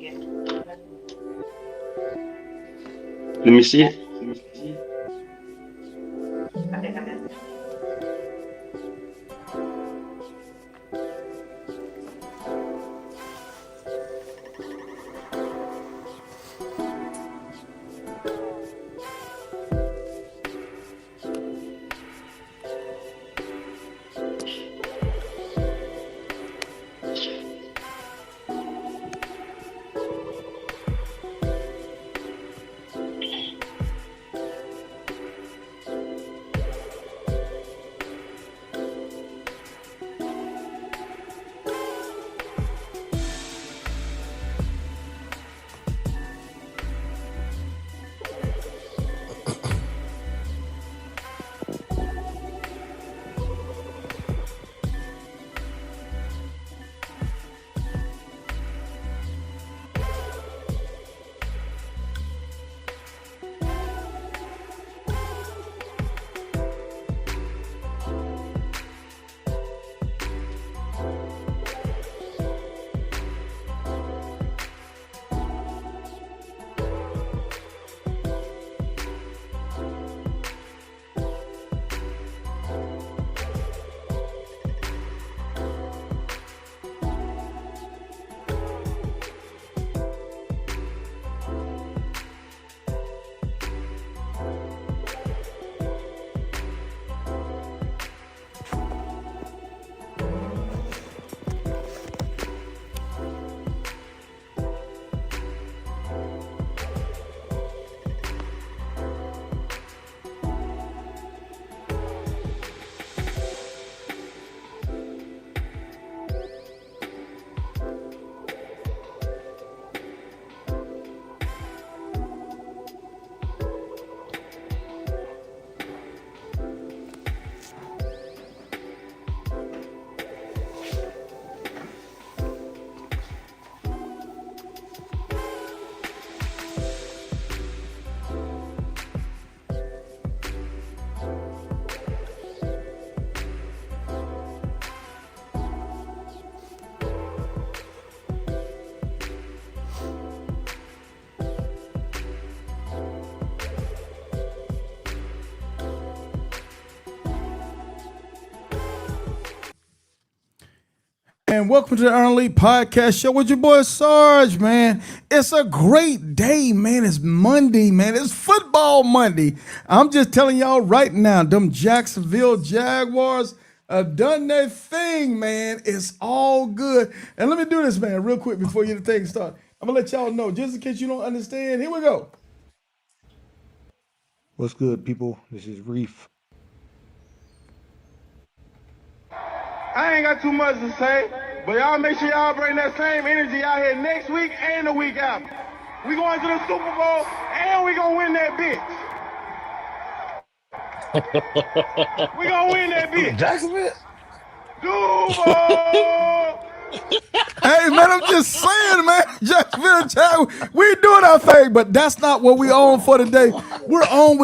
Let me see it. And welcome to the Alumni Podcast Show with your boy Sarge, man. It's a great day, man. It's Monday, man. It's football Monday. I'm just telling y'all right now, them Jacksonville Jaguars have done their thing, man. It's all good. And let me do this, man, real quick before you get the thing started. I'm going to let y'all know, just in case you don't understand, here we go. What's good, people? This is Reef. I ain't got too much to say, but y'all make sure y'all bring that same energy out here next week and the week after. We going to the Super Bowl and we gonna win that bitch. We gonna win that bitch. Jacksonville? Duval! Hey, man, I'm just saying, man. Jacksonville Jaguars, we doing our thing, but that's not what we on for today. We're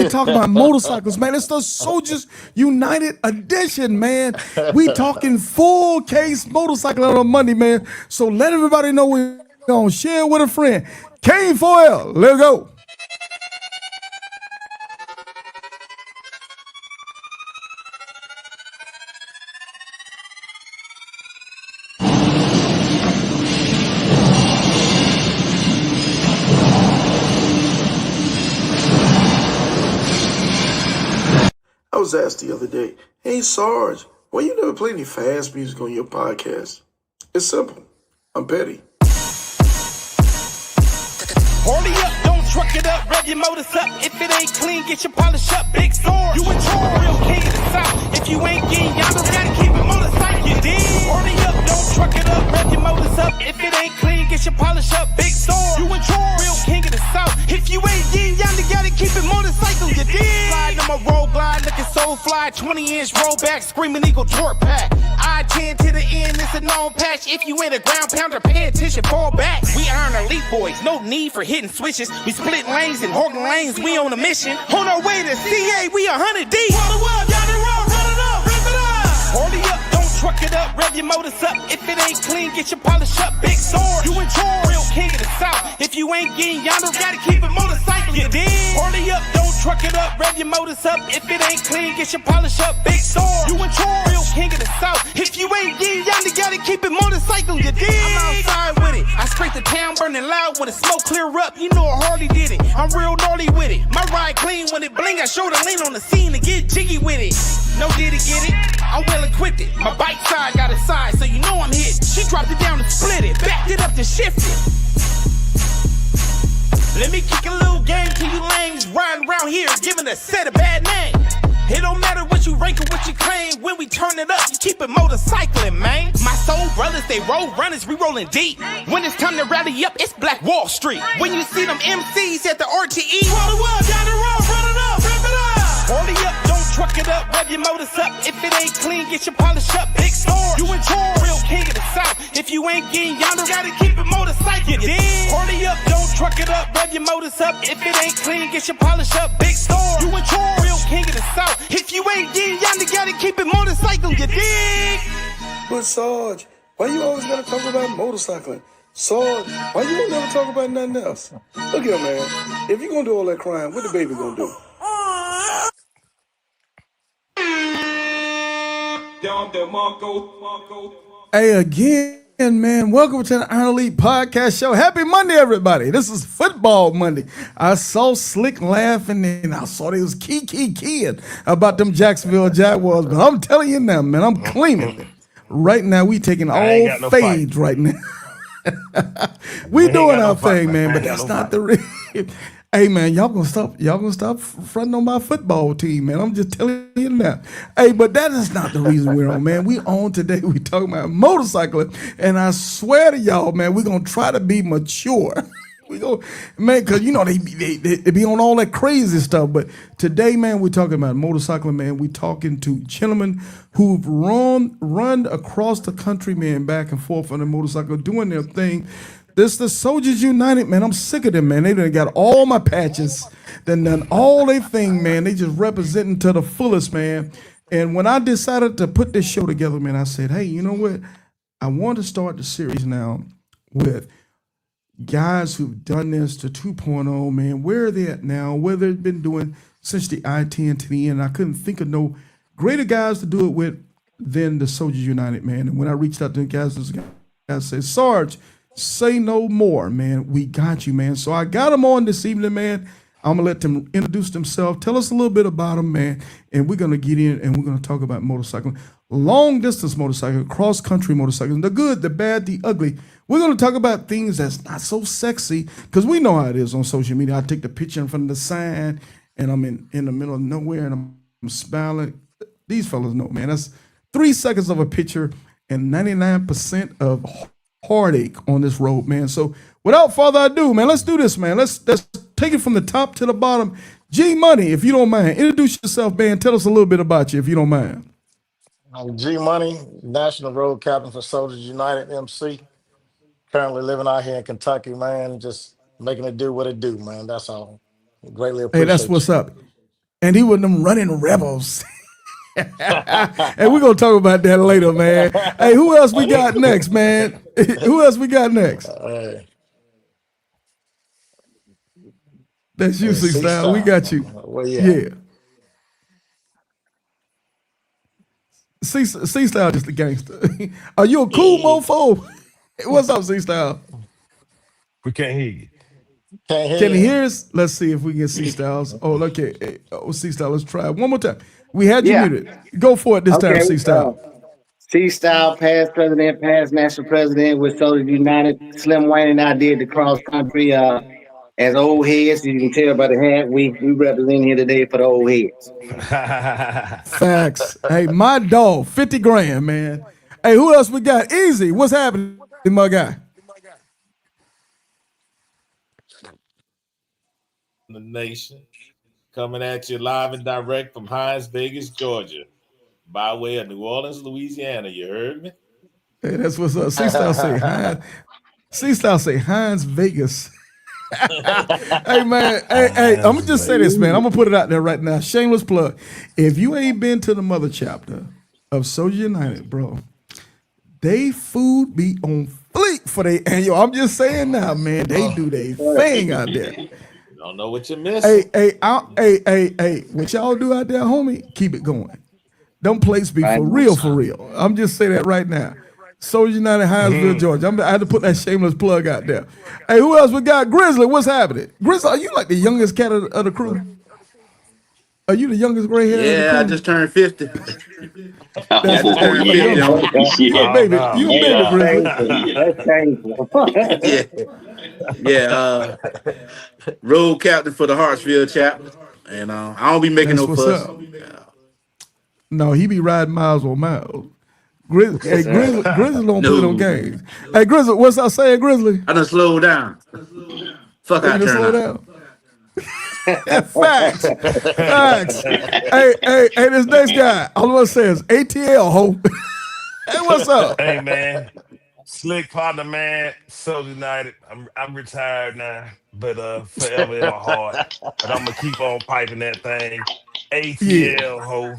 talking about motorcycles, man. It's the Soldiers United edition, man. We talking full case motorcycle on Monday, man. So let everybody know we're going to share with a friend. Kane 4L, let's go. I was asked the other day, hey Sarge, why you never play any fast music on your podcast? It's simple. I'm petty. Hurry up, don't truck it up, rev your motors up. If it ain't clean, get your polish up, big sword. You in charge, real king of the south. If you ain't getting, y'all don't gotta keep it motorcycle, you dig? Hurry up, don't truck it up, rev your motors up. If it ain't clean, get your polish up, big sword. You in charge, real king of the south. If you ain't getting, y'all don't gotta keep it motorcycle, you dig? Slide on my road glide, looking so fly, 20-inch rollback, screaming eagle torque pack. I10 to the end, it's a known patch. If you ain't a ground pounder, pay attention, fall back. We iron elite boys, no need for hitting switches. We split lanes and hogging lanes, we on a mission. On our way to CA, we 100 deep. Run it up, rip it up. Hurry up, don't truck it up, rev your motors up. If it ain't clean, get your polish up. Big sword, you in charge. Real king of the South. If you ain't getting yonder, gotta keep it motorcycle. You dig? Party up, don't truck it up, rev your motors up. If it ain't clean, get your polish up. Big sword, you in charge. Real king of the South. If you ain't getting yonder, gotta keep it motorcycle. You dig? I'm outside with it. I scrape the town burning loud when the smoke clear up. You know I hardly did it. I'm real naughty with it. My ride clean when it bling. I show the lean on the scene to get jiggy with it. No did it, get it? I'm well equipped it. My bike side got a side, so you know I'm hit. She dropped it down and split it. Backed it up to shift it. Let me kick a little game to you lames riding around here, giving a set a bad name. It don't matter what you rank or what you claim. When we turn it up, you keep it motorcycling, man. My soul brothers, they roll runners, we rolling deep. When it's time to rally up, it's Black Wall Street. When you see them MCs at the RTE, roll the world down the road, run it up, rip it up. Party up, don't truck it up, rev your motors up. If it ain't clean, get your polish up. Big sword, you in charge, real king of the South. If you ain't getting yonder, gotta keep it motorcycle. You dig? Party up, don't truck it up, rev your motors up. If it ain't clean, get your polish up. Big sword, you in charge, real king of the South. If you ain't getting yonder, gotta keep it motorcycle. You dig? But Sarge, why you always gotta talk about motorcycling? Sarge, why you don't never talk about nothing else? Look here, man. If you gonna do all that crying, what the baby gonna do? Hey, again, man, welcome to the Iron Elite Podcast Show. Happy Monday, everybody. This is Football Monday. I saw Slick laughing, and I saw they was keying about them Jacksonville Jaguars, but I'm telling you now, man, I'm claiming it. Right now, we taking all fades right now. We doing our thing, man, but that's not the real. Hey, man, y'all gonna stop fronting on my football team, man. I'm just telling you now. Hey, but that is not the reason we're on, man. We on today. We talking about motorcycling, and I swear to y'all, man, we're gonna try to be mature. We go, man, because you know they be on all that crazy stuff. But today, man, we're talking about motorcycling, man. We talking to gentlemen who've run across the country, man, back and forth on a motorcycle, doing their thing. This the Soldiers United, man. I'm sick of them, man. They done got all my patches, then done all they thing, man. They just representing to the fullest, man. And when I decided to put this show together, man, I said, hey, you know what? I want to start the series now with guys who've done this to 2.0, man. Where are they at now? Where they've been doing since the I10 to the end. I couldn't think of no greater guys to do it with than the Soldiers United, man. And when I reached out to the guys, those guys said, Sarge, say no more, man. We got you, man. So I got them on this evening, man. I'm going to let them introduce themselves. Tell us a little bit about them, man. And we're going to get in and we're going to talk about motorcycling. Long distance motorcycle, cross country motorcycling, the good, the bad, the ugly. We're going to talk about things that's not so sexy because we know how it is on social media. I take the picture in front of the sign and I'm in the middle of nowhere and I'm smiling. These fellas know, man. That's 3 seconds of a picture and 99% of heartache on this road, man. So without further ado, man, let's do this, man. Let's take it from the top to the bottom. G Money, if you don't mind, introduce yourself, man. Tell us a little bit about you, if you don't mind. I'm G Money, National Road Captain for Soldiers United MC. Currently living out here in Kentucky, man. Just making it do what it do, man. That's all. Greatly appreciate Hey, that's what's up. And he was them running rebels. And we're gonna talk about that later, man. Hey, who else we got next, man? Who else we got next? That's you, CyStyles. We got you. Well, yeah. CyStyles is the gangster. Are you a cool mofo? What's up, CyStyles? We can't hear you. Can you hear us? Let's see if we can get CyStyles. Oh, okay. Hey, CyStyles, let's try it one more time. We had you muted. Go for it this time, CyStyles. CyStyles, past president, past national president with Soldiers United. Slim Wayne and I did the cross country as old heads. You can tell by the hat we represent here today for the old heads. Facts. Hey, my dog, 50 grand, man. Hey, who else we got? Eazy. What's happening, my guy? The nation coming at you live and direct from Hines, Vegas, Georgia, by way of New Orleans, Louisiana. You heard me? Hey, that's what's up. CyStyles say Hines. CyStyles say Hines, Vegas. Hey, man. Hey, I'm gonna just say this, man. I'm gonna put it out there right now. Shameless plug. If you ain't been to the Mother Chapter, of Soldier United, bro. They food be on fleek for they annual. I'm just saying now, man. They do their thing out there. You don't know what you're missing. Hey, what y'all do out there, homie? Keep it going. Them plates be I for know. real, for real. I'm just saying that right now. Soldier United, Hinesville, Georgia. I had to put that shameless plug out there. Hey, who else we got? Grizzly, what's happening? Grizzly, are you like the youngest cat of the crew? Are you the youngest gray hair of the Yeah, I crew? just turned 50. That's I just oh, you turned like 50 young. on it. You a Oh baby. You no. a Hey, baby, that's Grizzly. shameful. That's shameful. Yeah. Yeah. Road captain for the Hartsville chapter. And I don't be making That's no what's fuss. up. No, he be riding miles on miles. Grizzly don't play no No, games. man. Hey, Grizzly, what's I saying, Grizzly? I done slowed down. Fuck Oh, you I done turn slow out. down? Facts. Facts. Hey, this next guy, all of us says ATL, ho. Hey, what's up? Hey man, slick partner man, so united. I'm retired now, but forever in my heart. But I'm gonna keep on piping that thing. Yeah. ATL ho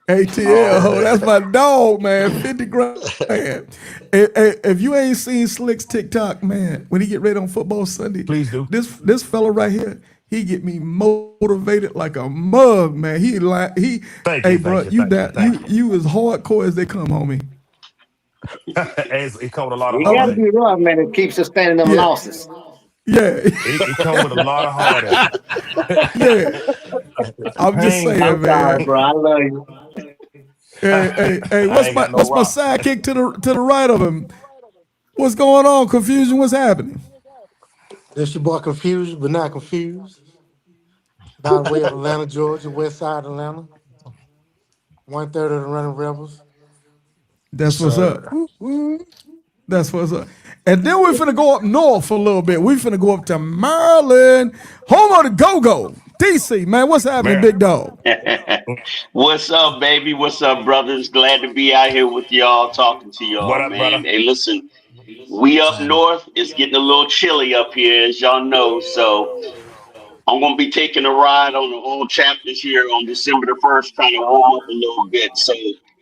ATL, all ho. That's day. my dog, man. 50 grand. If you ain't seen Slick's TikTok, man, when he get ready on football Sunday, Please do. this fella right here, he get me motivated like a mug, man. Thank Hey, you, bro, thank you, thank you, thank you. you as hardcore as they come, homie. It come with a lot of You got to I'm, be heartache. rough, man, to keep sustaining them yeah, losses. yeah, It come with a lot of heartache. yeah. I'm just saying, I'm Painful. sorry, man. bro. I love you. Hey, I ain't got no what's my rocks. sidekick to the right of him? What's going on? Confusion? What's happening? This your boy confused, but not confused. By way of Atlanta, Georgia, West Side Atlanta. 1/3 of the running rebels. That's what's up. Sir. Woo. That's what's up. And then we're finna go up north for a little bit. We finna go up to Maryland, home of the go-go. DC, man, what's happening, Man. big dog? What's up, baby? What's up, brothers? Glad to be out here with y'all, talking to What y'all, up, brother? man. Hey, listen, we up north. It's getting a little chilly up here, as y'all know. So I'm gonna be taking a ride on the old chapters here on December the 1st, trying to warm up a little bit. So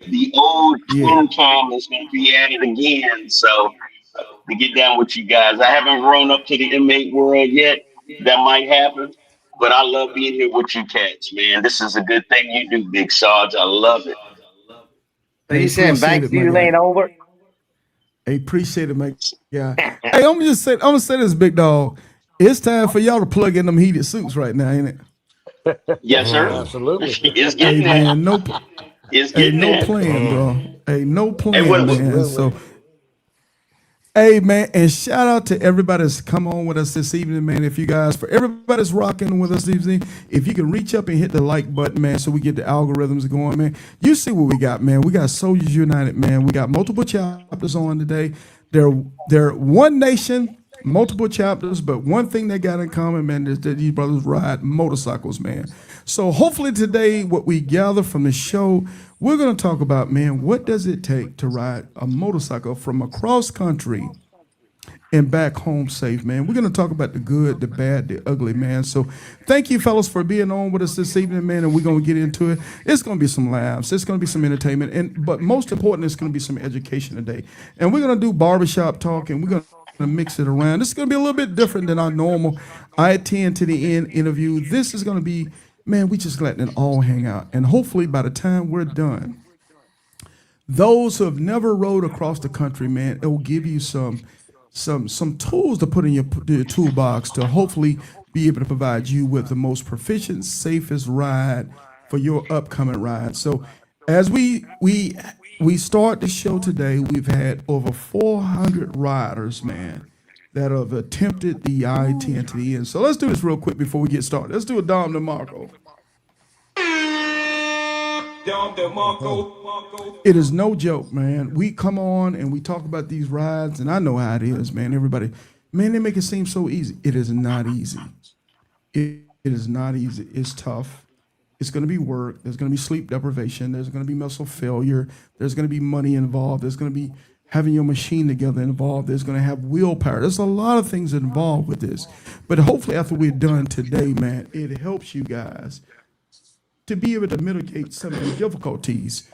the old Yeah. twin cam is gonna be at it again. So to get down with you guys, I haven't grown up to the inmate world yet. That might happen. But I love being here with you cats, man. This is a good thing you do, Big Sarge. I love it. So Hey, you saying appreciate back it, my season guy. ain't over? Hey, appreciate it, my guy. Hey, I'm gonna say this, big dog. It's time for y'all to plug in them heated suits right now, ain't it? Yes, sir. Mm. Absolutely. It's Hey, getting there. man, It's hey, getting no there. playing, Mm. bro. Hey, no Hey, playing, what? man. Absolutely. So hey man, and shout out to everybody that's come on with us this evening, man. If you guys, for everybody that's rocking with us this evening, if you can reach up and hit the like button, man, so we get the algorithms going, man. You see what we got, man. We got Soldiers United, man. We got multiple chapters on today. They're one nation, multiple chapters, but one thing they got in common, man, is that these brothers ride motorcycles, man. So hopefully today, what we gather from the show, we're gonna talk about, man, what does it take to ride a motorcycle from across country and back home safe, man. We're going to talk about the good, the bad, the ugly, man. So thank you, fellas, for being on with us this evening, man, and we're going to get into it. It's going to be some laughs. It's going to be some entertainment, but most important, it's going to be some education today. And we're going to do barbershop talk, and we're going to mix it around. This is going to be a little bit different than our normal I10 to the end interview. This is going to be, man, we just letting it all hang out. And hopefully by the time we're done, those who have never rode across the country, man, it will give you some tools to put in your toolbox to hopefully be able to provide you with the most proficient, safest ride for your upcoming ride. So, as we start the show today, we've had over 400 riders, man, that have attempted the I-10 to the end. So let's do this real quick before we get started. Let's do a Dom DeMarco. Mhm. It is no joke, man. We come on and we talk about these rides, and I know how it is, man. Everybody, man, they make it seem so easy. It is not easy. It is not easy. It's tough. It's going to be work. There's going to be sleep deprivation. There's going to be muscle failure. There's going to be money involved. There's going to be having your machine together involved. There's going to have willpower. There's a lot of things involved with this. But hopefully, after we're done today, man, it helps you guys to be able to mitigate some of the difficulties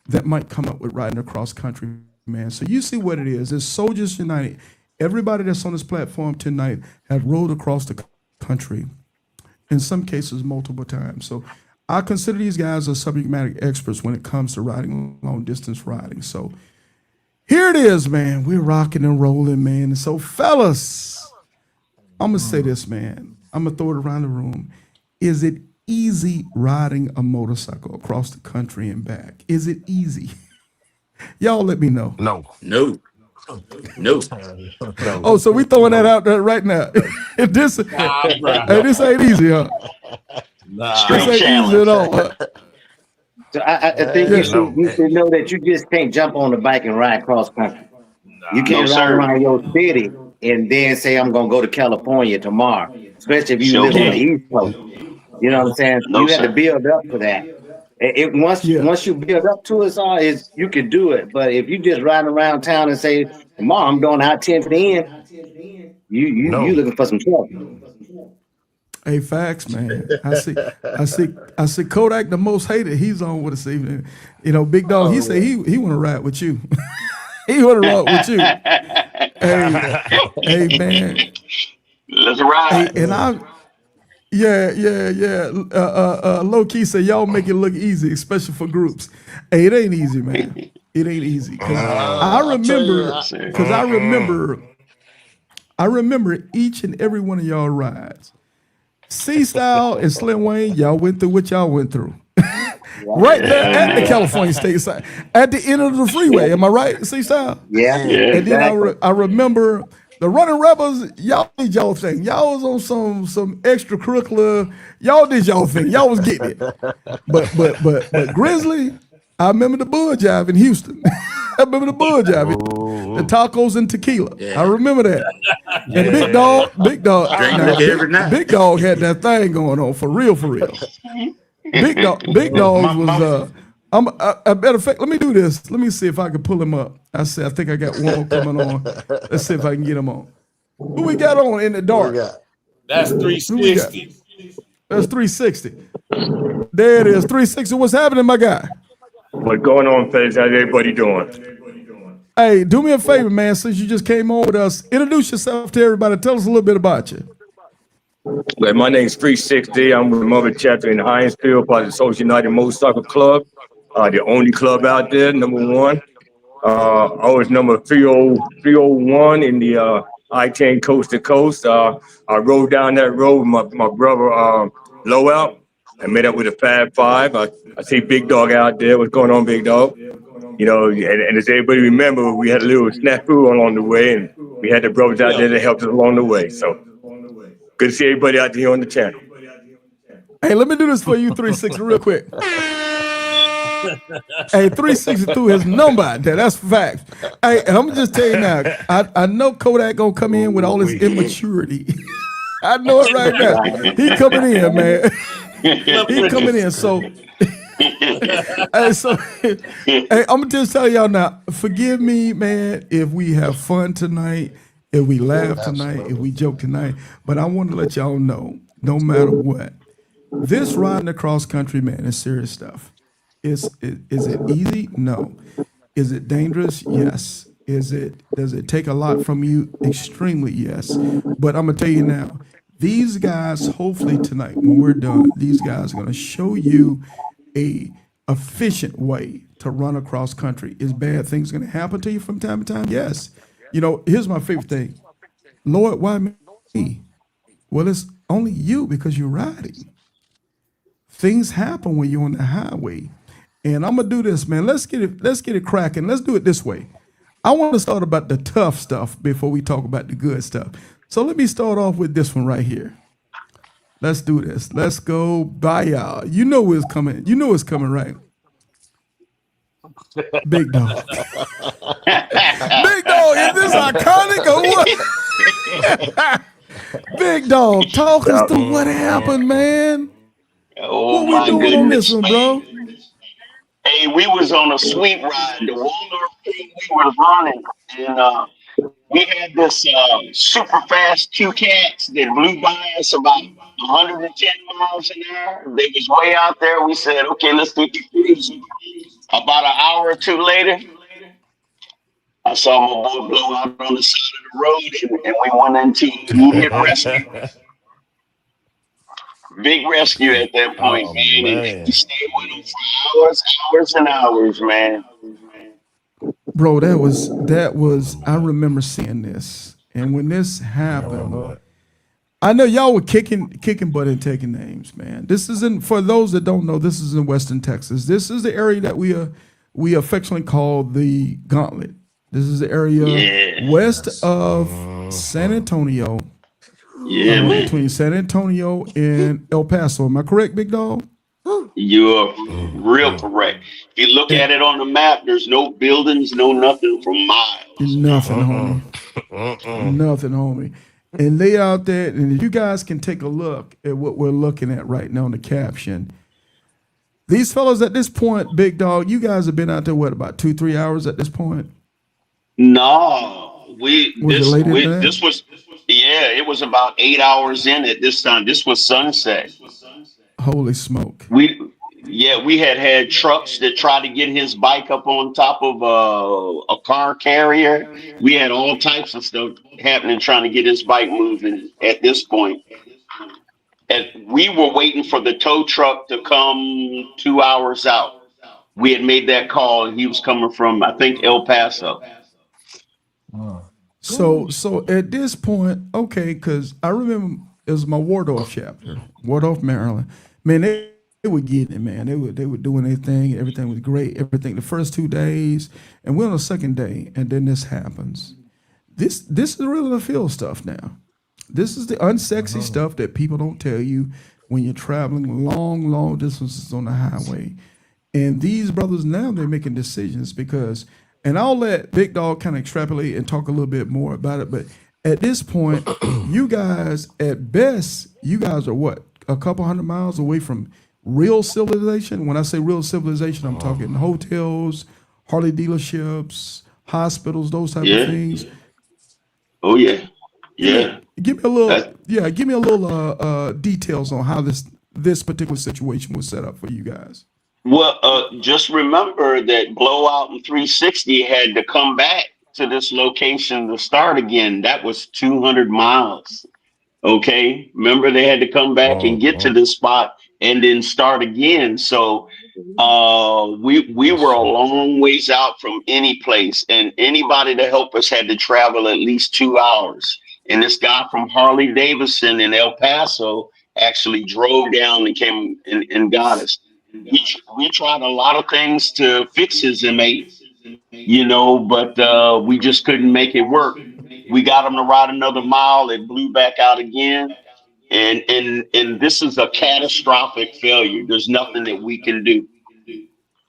that might come up with riding across country, man. So you see what it is. It's Soldiers United. Everybody that's on this platform tonight have rode across the country, in some cases multiple times. So I consider these guys as subject matter experts when it comes to riding long distance riding. So here it is, man. We're rocking and rolling, man. And so, fellas, I'm gonna say this, man. I'm gonna throw it around the room. Is it easy riding a motorcycle across the country and back? Is it easy? Y'all let me know. No, No, no. no. Oh, so we throwing that out there right now. this, Nah, bro. hey, this ain't easy, huh? This Nah. Straight ain't easy at challenge. all. Huh? So I think Yeah. No. you should know that you just can't jump on the bike and ride cross country. You Nah. No, can't ride sir. around your city and then say I'm gonna go to California tomorrow, especially if you Sure live on the can. East Coast. You know what I'm saying? No, You had to sir. build up for that. Yeah. Once you build up to it, all is you can do it. But if you just riding around town and say tomorrow I'm going I-10 to the end, you No. looking for some trouble. Hey, facts, man. I see Kodak, the most hated. He's on with us evening. You know, Big Dog. He Oh said yeah. he want to ride with you. He want to ride with you. Hey, hey, man. Let's Hey, ride. and I, yeah. Low key said y'all make it look easy, especially for groups. Hey, it ain't easy, man. It ain't easy because I I tell you, remember, Yes, sir. because I remember each and every one of y'all rides. C Style and Slim Wayne, y'all went through what y'all went through. Right there Oh at the yeah. California state side, at the end of the freeway. Am I right, C Style? Yeah, yeah. Yeah. And then exactly. I remember the Running Rebels. Y'all did y'all thing. Y'all was on some extracurricular. Y'all did y'all thing. Y'all was getting it. But Grizzly, I remember the bull jive in Houston. I remember the bull jive, the Oh, tacos and tequila. I Yeah. remember that. And yeah. Big Dog. Drink Now liquor every night. Big Dog had that thing going on for real, for real. Big Look, Dogs was I matter of fact, let me do this. Let me see if I can pull him up. I think I got one more coming on. Let's see if I can get him on. Who we got on in the What we dark? got? That's Who we got? 360. That's 360. There it is. 360. What's happening, my guy? What's going on, fellas? How's everybody doing? Hey, do me a favor, man. Since you just came on with us, introduce yourself to everybody. Tell us a little bit about you. Well, my name's 360. I'm with the Mother Chapter in Hinesville, part of the Social United Motorcycle Club, the only club out there, number one. I was number 301 in the I-10 coast to coast. I rode down that road with my brother Lowell. I met up with a Fab Five. I see Big Dog out there. What's going on, Big Dog? You know, and as everybody remember, we had a little snafu along the way, and we had the brothers out Yeah. there that helped us along the way. So good to see everybody out there on the channel. Hey, let me do this for you, 360, real quick. Hey, 360 threw his number out there. That's fact. Hey, and I'm gonna just tell you now, I know Kodak gonna come in with all his we. immaturity. I know it right now. He coming in, man. He coming in. So, hey, I'm gonna just tell y'all now. Forgive me, man, if we have fun tonight, if we laugh tonight, if Absolutely. we joke tonight. But I want to let y'all know, no matter what, this riding across country, man, is serious stuff. Is it easy? No. Is it dangerous? Yes. Does it take a lot from you? Extremely yes. But I'm gonna tell you now, these guys, hopefully tonight, when we're done, these guys are gonna show you a efficient way to run across country. Is bad things gonna happen to you from time to time? Yes. You know, here's my favorite thing. Lord, why me? Well, it's only you because you're riding. Things happen when you're on the highway. And I'm gonna do this, man. Let's get it cracking. Let's do it this way. I want to start about the tough stuff before we talk about the good stuff. So let me start off with this one right here. Let's do this. Let's go by y'all. You know it's coming. You know it's coming, right? Big Dog. Big Dog, is this iconic or what? Big Dog, talk us Yeah. through what happened, man. Oh What we my doing on this goodness, one, bro? man. Hey, we was on a sweet ride. The Waldorf thing we was running, and we had this super fast two cats that blew by us about 110 miles an hour. They was way out there. We said, okay, let's do the cruising. About an hour or two later, I saw my boy blow out on the side of the road, and we went into immediate rescue. Big rescue at that point, Oh man, and we man. stayed with him for hours, hours and hours, man. Bro, that was I remember seeing this. And when this happened, Uh-huh. I know y'all were kicking butt and taking names, man. This isn't for those that don't know. This is in Western Texas. This is the area that we affectionately call the Gauntlet. This is the area Yeah, west Yes. of San Mhm. Antonio, yeah, man. between San Antonio and El Paso. Am I correct, big dog? You're real Mhm. correct. If you look at And it on the map, there's no buildings, no nothing for miles. nothing, Uh-uh. homie. Uh-uh. Nothing, homie. And they out there, and if you guys can take a look at what we're looking at right now in the caption, these fellas at this point, big dog, you guys have been out there, what, about 2, 3 hours at this point? No, Was it later than that? this was, yeah, it was about 8 hours in at this time. This was sunset. Holy smoke. We Yeah, we had trucks that tried to get his bike up on top of a car carrier. We had all types of stuff happening trying to get his bike moving at this point. And we were waiting for the tow truck to come 2 hours out. We had made that call and he was coming from, I think, El Paso. Mm. So at this point, okay, because I remember it was my Wardorf chapter, Wardorf, Maryland. Man, they were getting it, man. They were doing their thing. Everything was great. Everything the first 2 days, and we're on the second day, and then this happens. This is really the field stuff now. This is the unsexy Mhm. stuff that people don't tell you when you're traveling long distances on the highway. And these brothers now they're making decisions because, and I'll let Big Dog kind of extrapolate and talk a little bit more about it. But at this point, you guys, at best, you guys are what, a couple 100 miles away from real civilization. When I say real civilization, I'm talking hotels, Harley dealerships, hospitals, those type of Yeah. things. Oh yeah. Give me Yeah. give me a little, That's yeah, give me a little details on how this particular situation was set up for you guys. Well, just remember that Blowout and 360 had to come back to this location to start again. That was 200 miles. Okay. Remember, they had to come back and get to Uh-uh. this spot and then start again. So we were a Yes. long ways out from any place, and anybody to help us had to travel at least 2 hours. And this guy from Harley Davidson in El Paso actually drove down and came and got us. We tried a lot of things to fix his M8, but we just couldn't make it work. We got him to ride another mile. It blew back out again, and this is a catastrophic failure. There's nothing that we can do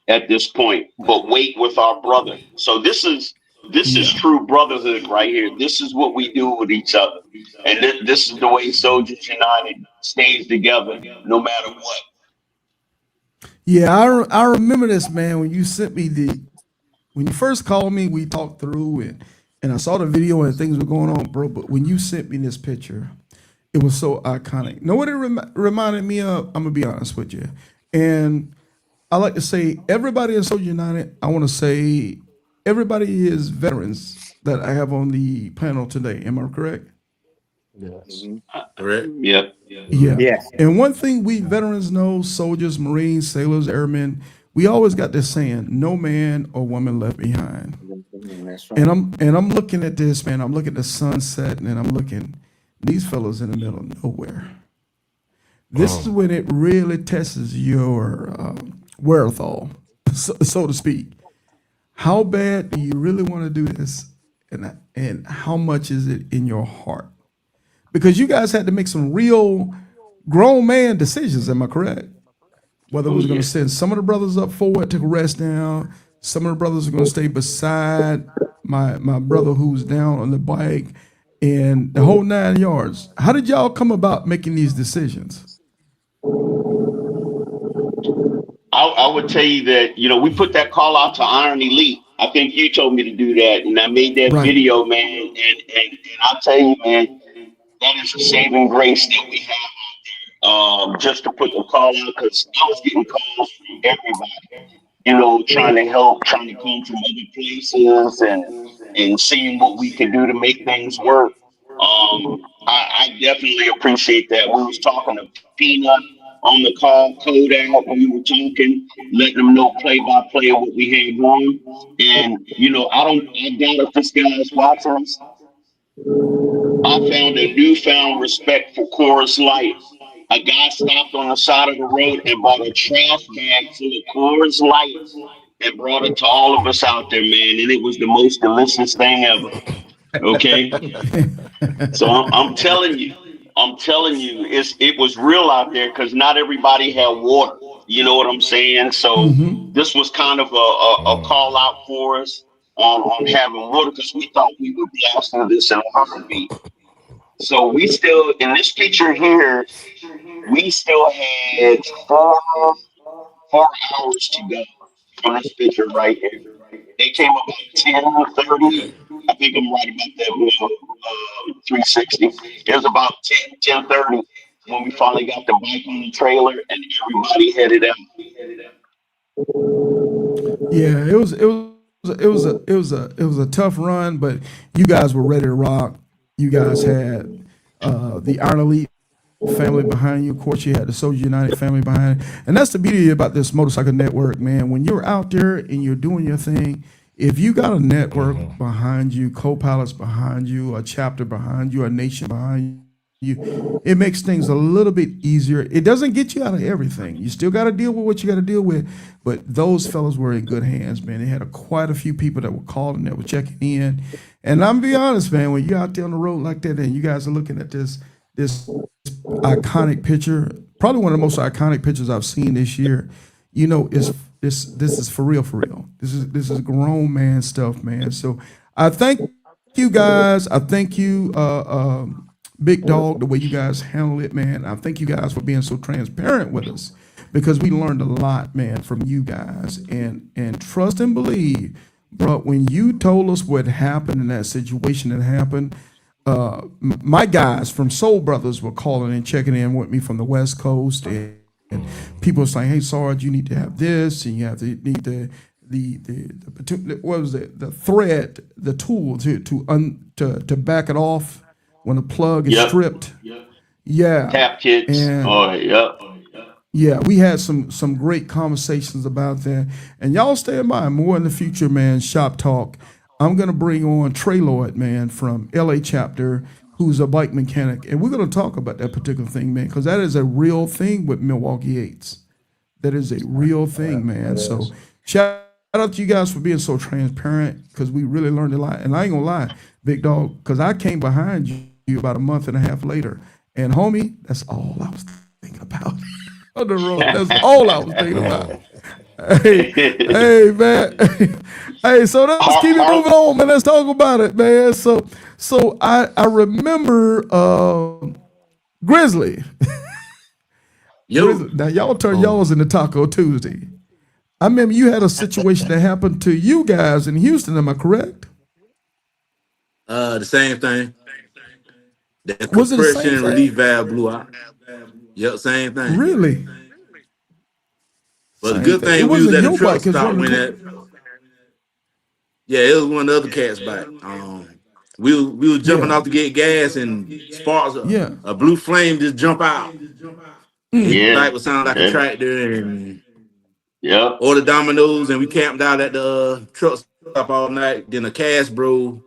at this point but wait with our brother. So this is Yeah. true brotherhood right here. This is what we do with each other, and this is the way Soldiers United stays together no matter what. Yeah, I remember this, man. When you sent me when you first called me, we talked through and I saw the video and things were going on, bro. But when you sent me this picture, it was so iconic. Know what it reminded me of? I'm gonna be honest with you, and I like to say everybody in Soldier United. I want to say everybody is veterans that I have on the panel today. Am I correct? Yes. Correct. Yep. Yeah. Yes. And one thing we veterans know, soldiers, Marines, sailors, airmen, we always got this saying, no man or woman left behind. That's And right. I'm looking at this, man. I'm looking at the sunset and I'm looking these fellows in the middle of nowhere. This is when it really tests your wherewithal, so to speak. How bad do you really want to do this? And how much is it in your heart? Because you guys had to make some real grown man decisions. Am I correct? Whether it Oh was going yeah. to send some of the brothers up forward to rest down, some of the brothers are going to stay beside my brother who's down on the bike, and the whole 9 yards. How did y'all come about making these decisions? I would tell you that, we put that call out to Iron Elite. I think you told me to do that, and I made that Right. video, man. And I'll tell you, man, that is a saving grace that we have, just to put the call out because I was getting calls from everybody. trying to help, trying to come from other places and seeing what we can do to make things work. I definitely appreciate that. We was talking to Peanut on the call, code out when we were talking, letting them know play by play what we had going. And I doubt if this guy is watching us. I found a newfound respect for Coors Light. A guy stopped on the side of the road and bought a trash bag full of Coors Light and brought it to all of us out there, man. And it was the most delicious thing ever. Okay. So I'm telling you, it was real out there because not everybody had water. You know what I'm saying? So this was kind of a call out for us on having water because we thought we would blast through this in a heartbeat. So we still in this picture here, we still had four hours to go from this picture right here. They came about 10:30. I think I'm right about that. 360. It was about 10:30 when we finally got the bike on the trailer and everybody headed out. Yeah, it was a tough run, but you guys were ready to rock. You guys had the Iron Elite family behind you. Of course, you had the Soldier United family behind it. And that's the beauty about this motorcycle network, man. When you're out there and you're doing your thing, if you got a network behind you, co-pilots behind you, a chapter behind you, a nation behind you, it makes things a little bit easier. It doesn't get you out of everything. You still got to deal with what you got to deal with. But those fellas were in good hands, man. They had quite a few people that were calling, that were checking in. And I'm gonna be honest, man, when you're out there on the road like that, and you guys are looking at this iconic picture, probably one of the most iconic pictures I've seen this year. Is this is for real, for real. This is grown man stuff, man. So I thank you guys. I thank you, Big Dog, the way you guys handle it, man. I thank you guys for being so transparent with us because we learned a lot, man, from you guys. And trust and believe, bro. When you told us what happened in that situation that happened, my guys from Soul Brothers were calling and checking in with me from the West Coast, and people were saying, "Hey, Sarge, you need to have this, and you have to need what was it? The thread, the tool to back it off when the plug is Yep. stripped." Yeah, Tap kits. and Oh, yep. yeah, we had some great conversations about that. And y'all stand by more in the future, man. Shop talk. I'm gonna bring on Trey Lloyd, man, from LA chapter, who's a bike mechanic, and we're gonna talk about that particular thing, man, because that is a real thing with Milwaukee Eights. That is a real thing, man. It So is. shout out to you guys for being so transparent because we really learned a lot. And I ain't gonna lie, Big Dog, because I came behind you about a month and a half later, and homie, that's all I was thinking about on the road. That's all I was thinking about. Mm. Hey, hey, man. Hey, so let's Har- keep it Har- moving on, man. Let's talk about it, man. So I remember Grizzly. Yo, Now y'all turn Mm. y'all's into Taco Tuesday. I remember you had a situation that happened to you guys in Houston. Am I correct? the same thing. That Was it the same compression relief thing? valve blew out. Yep, same thing. Really? But the Same good thing. It thing, we was wasn't at a your truck bike. It's stop one of when the. that. Yeah, it was one of the other cats back. We was jumping Yeah. off to get gas and sparks Yeah. a blue flame just jump out. Hit the yeah. bike would sound like a Yeah. tractor and Yep. ordered dominoes and we camped out at the truck stop all night. Then a cash bro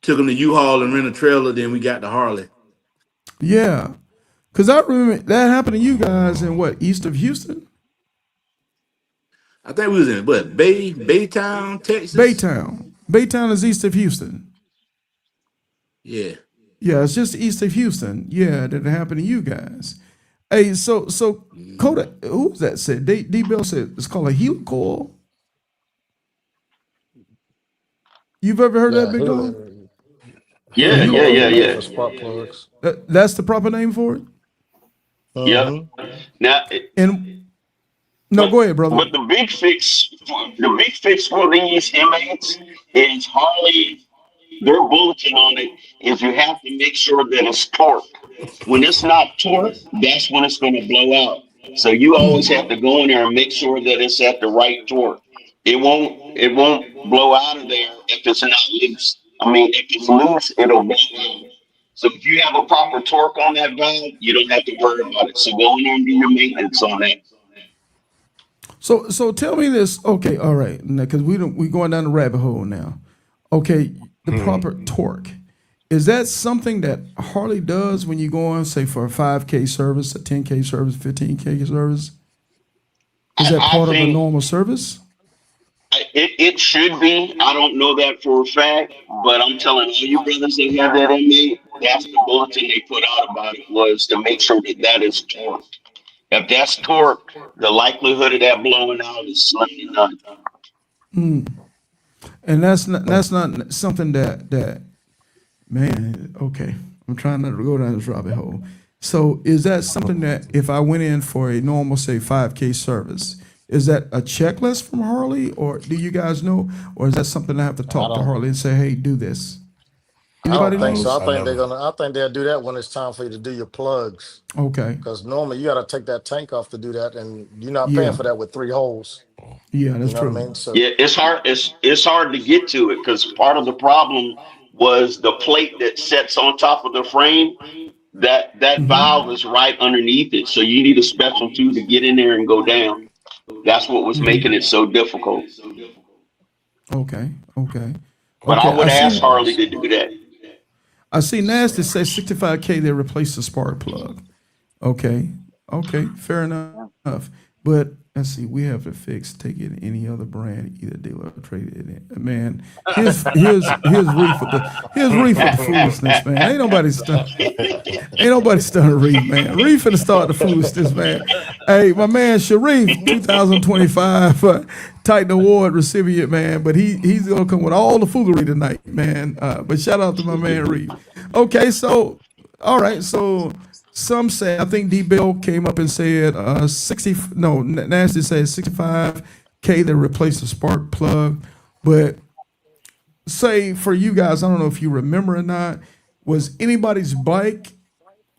took him to U-Haul and rent a trailer. Then we got the Harley. Yeah. Because I remember that happened to you guys in what, east of Houston? I think we was in what Baytown, Texas. Baytown. Baytown is east of Houston. Yeah. Yeah, it's just east of Houston. Yeah, that happened to you guys. Hey, so Coda, who was that said? D Bell said it's called a helicoil. You've ever heard that, Yeah, Big Dog? A Yeah. Yeah. helicoils are Yeah. made helicoil? Yeah. for spark plugs. That's the proper name for it. Yep. Mm-hmm. Now, And no, but go ahead, brother. but the big fix for these M8s is Harley. Their bulletin on it is you have to make sure that it's torqued. When it's not torqued, that's when it's going to blow out. So you always have to go in there and make sure that it's at the right torque. It won't blow out of there if it's not loose. I mean, if it's loose, it'll blow out. So if you have a proper torque on that valve, you don't have to worry about it. So go in there and do your maintenance on that. So tell me this. Okay, all right, because we going down the rabbit hole now. Okay, the proper torque. Is that something that Harley does when you go on, say, for a 5K service, a 10K service, 15K service? Is that I part of a think normal service? it should be. I don't know that for a fact, but I'm telling all you brothers that have that inmate, that's the bulletin they put out about it, was to make sure that that is torqued. If that's torqued, the likelihood of that blowing out is slim to none. And that's not something that man. Okay, I'm trying not to go down this rabbit hole. So is that something that if I went in for a normal, say, 5K service, is that a checklist from Harley, or do you guys know, or is that something I have to I talk to don't. Harley and say, hey, do this? I Anybody don't think so. knows? I never. I think they'll do that when it's time for you to do your plugs. Okay, Because normally you got to take that tank off to do that, and you're not paying yeah, for that with three holes. yeah, You that's know what I true. mean? So Yeah, it's hard. It's hard to get to it because part of the problem was the plate that sets on top of the frame. That valve is right underneath it, so you need a special tool to get in there and go down. That's what was making it so difficult. Okay, okay, But I okay. would ask yeah, Harley that's to do that. I see Nasty say 65K. They replace the spark plug. Okay, okay, fair enough. But let's see, we have to fix take it any other brand, either dealer or trade it in. Man, here's Reef with the foolishness, man. Ain't nobody stunning Reef, man. Reef finna start the foolishness, man. Hey, my man Sharif, 2025 Titan Award recipient, man. But he's gonna come with all the foolery tonight, man. But shout out to my man Reef. Okay, so all right, so some say I think D Bill came up and said 60. No, Nasty said 65K to replace the spark plug, but say for you guys, I don't know if you remember or not, was anybody's bike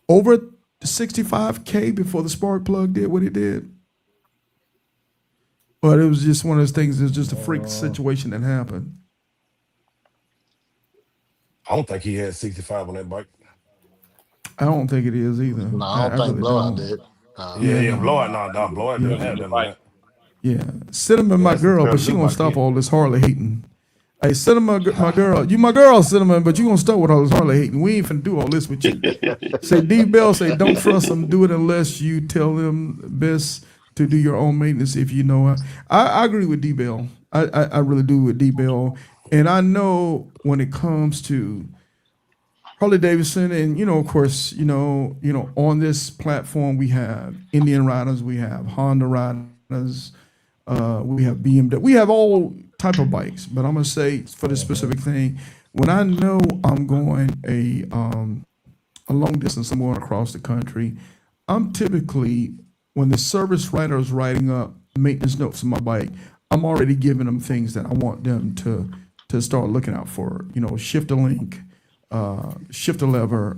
over 65K before the spark plug did what it did? But it was just one of those things, it was just a freak situation that happened. I don't think he had 65 on that bike. I don't think it is either. no, I I don't think really blowout don't. did. Yeah, Yeah, yeah, no. blowout. No, blowout didn't have that on that. Yeah. Cinnamon, my That's the girl, but Curly she Blue gonna bike. stop Yeah. all this Harley hating. Hey, Cinnamon, my girl, you my girl, Cinnamon, but you gonna start with all this Harley hating. We ain't finna do all this with you. Say D Bell, say don't trust them, do it unless you tell them best to do your own maintenance if you know. I agree with D Bell. I really do with D Bell. And I know when it comes to Harley Davidson, and of course, on this platform we have Indian riders, we have Honda riders, we have BMW, we have all type of bikes. But I'm gonna say for this specific thing, when I know I'm going a long distance, I'm going across the country, I'm typically when the service writer is writing up maintenance notes on my bike, I'm already giving them things that I want them to start looking out for. Shift a link, shift a lever,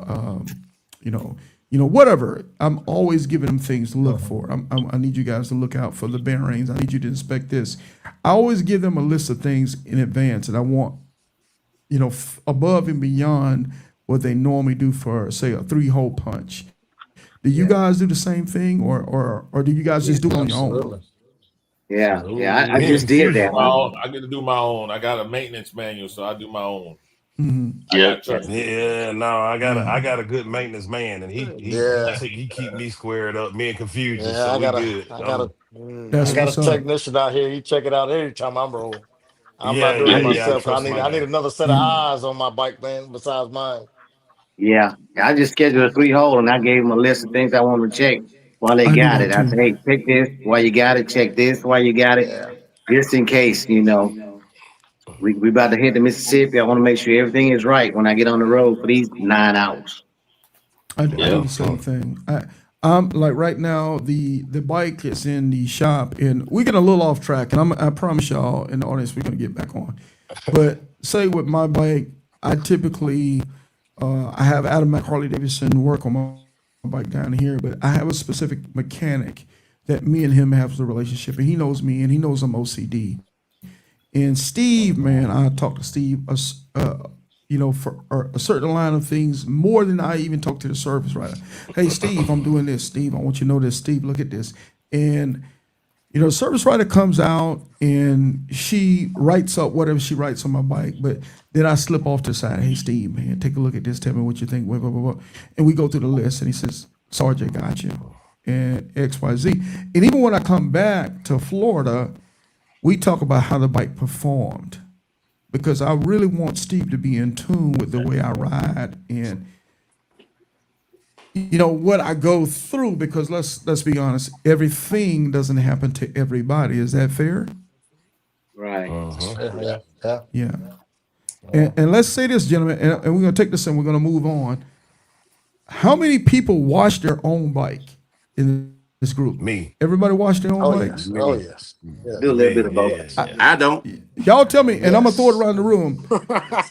whatever. I'm always giving them things to look for. I need you guys to look out for the bearings. I need you to inspect this. I always give them a list of things in advance, and I want above and beyond what they normally do for, say, a 3-hole punch. Do you guys do the same thing, or do you guys just do it on your own? Absolutely. Yeah. I Me and just did Confusion. that one. I get to do my own. I got a maintenance manual, so I do my own. I Yeah. got trust. Yeah, no, I got a good maintenance man, and Yeah, he keep me squared up. Me and Confusion, yeah. so we good. I That's got a what's up. technician out here. He check it out every time I'm rolling. I'm not Yeah, doing I it yeah, just yeah. I myself. 'Cause trust my I need guy. another set of eyes on my bike, man, besides mine. yeah. I just scheduled a 3-hole and I gave them a list of things I wanted to check while they I do got that it. I too. said, hey, check this while you got it, check this while you got it, Yeah. just in case, we about to hit the Mississippi. I want to make sure everything is right when I get on the road for these 9 hours. I do Yeah. the same thing. I'm like right now the bike is in the shop, and we're getting a little off track. And I promise y'all in the audience we're gonna get back on. But say with my bike, I typically I have Adam Harley Davidson work on my bike down here, but I have a specific mechanic that me and him have a relationship, and he knows me, and he knows I'm OCD. And Steve, man, I talk to Steve, for a certain line of things more than I even talk to the service writer. Hey, Steve, I'm doing this. Steve, I want you to know this. Steve, look at this. And the service writer comes out and she writes up whatever she writes on my bike, but then I slip off to the side. Hey, Steve, man, take a look at this. Tell me what you think. Blah, blah, blah, blah. And we go through the list, and he says, Sarge, I got you. And X, Y, Z. And even when I come back to Florida, we talk about how the bike performed, because I really want Steve to be in tune with the way I ride and what I go through, because let's be honest, everything doesn't happen to everybody. Is that fair? Right. Yeah, yeah. Yeah. And let's say this, gentlemen, and we're going to take this and we're going to move on. How many people wash their own bike in this group? Me. Everybody wash their own Oh bikes? yes. Oh yes. Yeah. Do a little bit of both. Yeah. I don't. Y'all tell me, and I'm going to throw it around the room.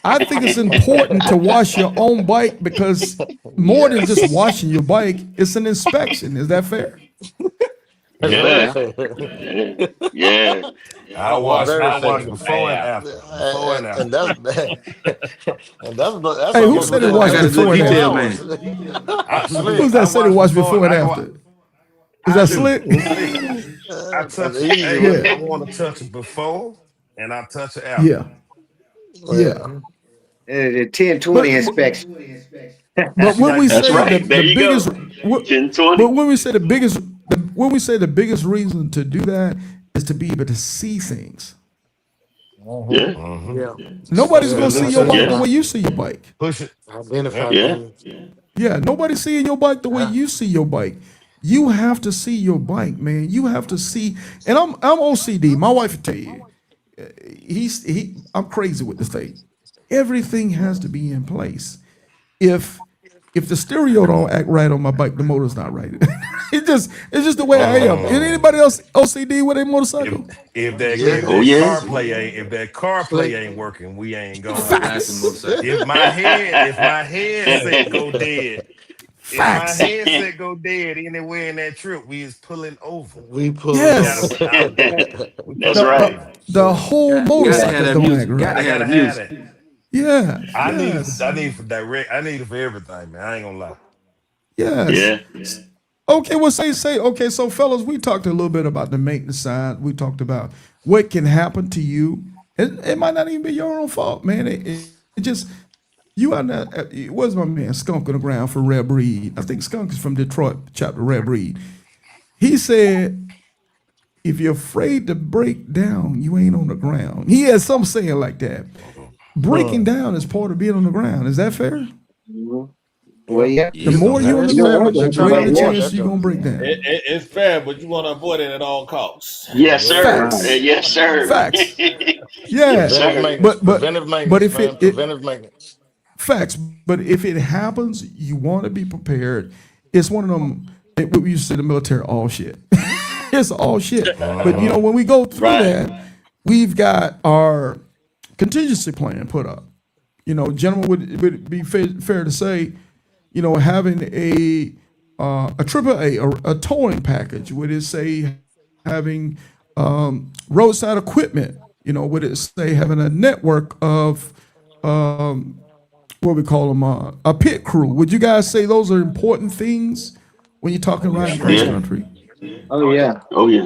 I think it's important to wash your own bike, because more than just washing your bike, it's an inspection. Is that fair? Yeah. Yeah. Yeah. I Well, wash very before and fair. after. Before and And after. that's Hey, who almost said it within washed I got a before good and detail, after? man. Who's that said it washed before and after? Is that slick? I touch That's it. easy Hey, with I Yeah. it. want to touch it before and I touch it after. Yeah. Yeah. Well, The 1020 But inspection. but when we That's say right. There the you biggest, go. what- but 1020. when we say the biggest, when we say the biggest reason to do that is to be able to see things. Yeah. yeah. Nobody's Yeah. gonna Because see it's your a bike the Yeah. way you see your bike. push it. Identify Yep. Yeah. things. Yeah, nobody's seeing your bike the way you see your bike. You have to see your bike, man. You have to see, and I'm OCD. My wife will tell you, I'm crazy with this thing. Everything has to be in place. If the stereo don't act right on my bike, the motor's not right. It's just the way I am. And anybody else OCD with a If motorcycle? if that Yeah. if Oh that yeah. car play ain't if that car play Slick. ain't working, we ain't going. That's the Facts. motorcycle. If my headset go dead, if my Facts. headset go dead anywhere in that trip, we is pulling over. We pulling We over. gotta Yes. put out. We That's The pulling right. over. the whole Gotta have motorcycle that don't act music. right. Gotta I have the gotta have music. that. Yeah. I need it for Yes. I need it for direct. I need it for everything, man. I ain't gonna lie. Yes. Yeah. Okay, well, say, okay, so fellas, we talked a little bit about the maintenance side. We talked about what can happen to you. It might not even be your own fault, man. It just, you are not, where's my man, Skunk on the ground for Rare Breed? I think Skunk is from Detroit, chapter Rare Breed. He said, if you're afraid to break down, you ain't on the ground. He has some saying like that. Breaking down is part of being on the ground. Is that fair? Mhm. Well, Yeah. yeah. The Yep. more you're on Very the You don't fair, want ground, but to the you hurt try to greater the nobody's avoid else. chance that you're though. gonna break down. It's fair, but you want to avoid it at all costs. Yes, Yeah. sir. Right. Facts. Yes, sir. Facts. Yes, Yeah. Preventive sir. maintenance. Preventive But maintenance, if man. it Preventive maintenance. facts, but if it happens, you want to be prepared. It's one of them. What we used to say in the military, all shit. It's all shit. But when we go through Right. that, we've got our contingency plan put up. Gentlemen, would it be fair to say, having a triple a towing package? Would it say having roadside equipment? Would it say having a network of what we call them a pit crew? Would you guys say those are important things when you're talking riding cross Yeah. country? Oh, yeah. Oh yeah.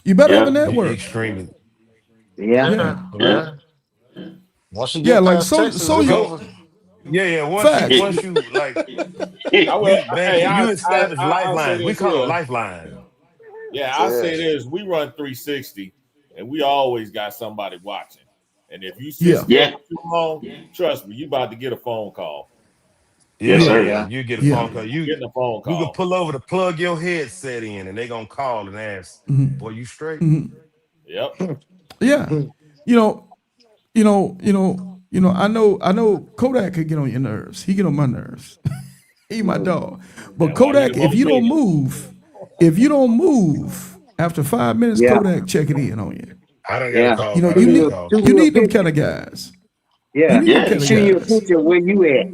You better have a Yeah. network. Extremely. Yeah. Yeah, Yeah. Yeah. Yeah. Once you yeah. get Like past so, Texas, so it's you So over. yeah. facts. Once you like I will. you man, Hey, you establish I'll say lifelines. We this call them here. lifelines. Yeah, I Yeah. say this. We run 360, and we always got somebody watching. And if you sit Yeah, still Yeah. for too long, trust me, you about to get a phone call. Yes, Yeah, yeah, sir. yeah. Yeah. You get a yeah. phone call. You're getting a phone You can call. pull over to plug your headset in, and they gonna call and ask, "Boy, you straight?" Yep. Yeah. You know, I know Kodak could get on your nerves. He get on my nerves. He my dog. But That's why you the Kodak, motivator. if you don't move, after 5 minutes, Yeah. Kodak checking in on you. I don't got a Yeah. call. You know, I you don't got a need call. Shoot you you a need them picture. kind of guys. You Yeah. need them Yeah. kind of Shoot you a guys. picture where you at.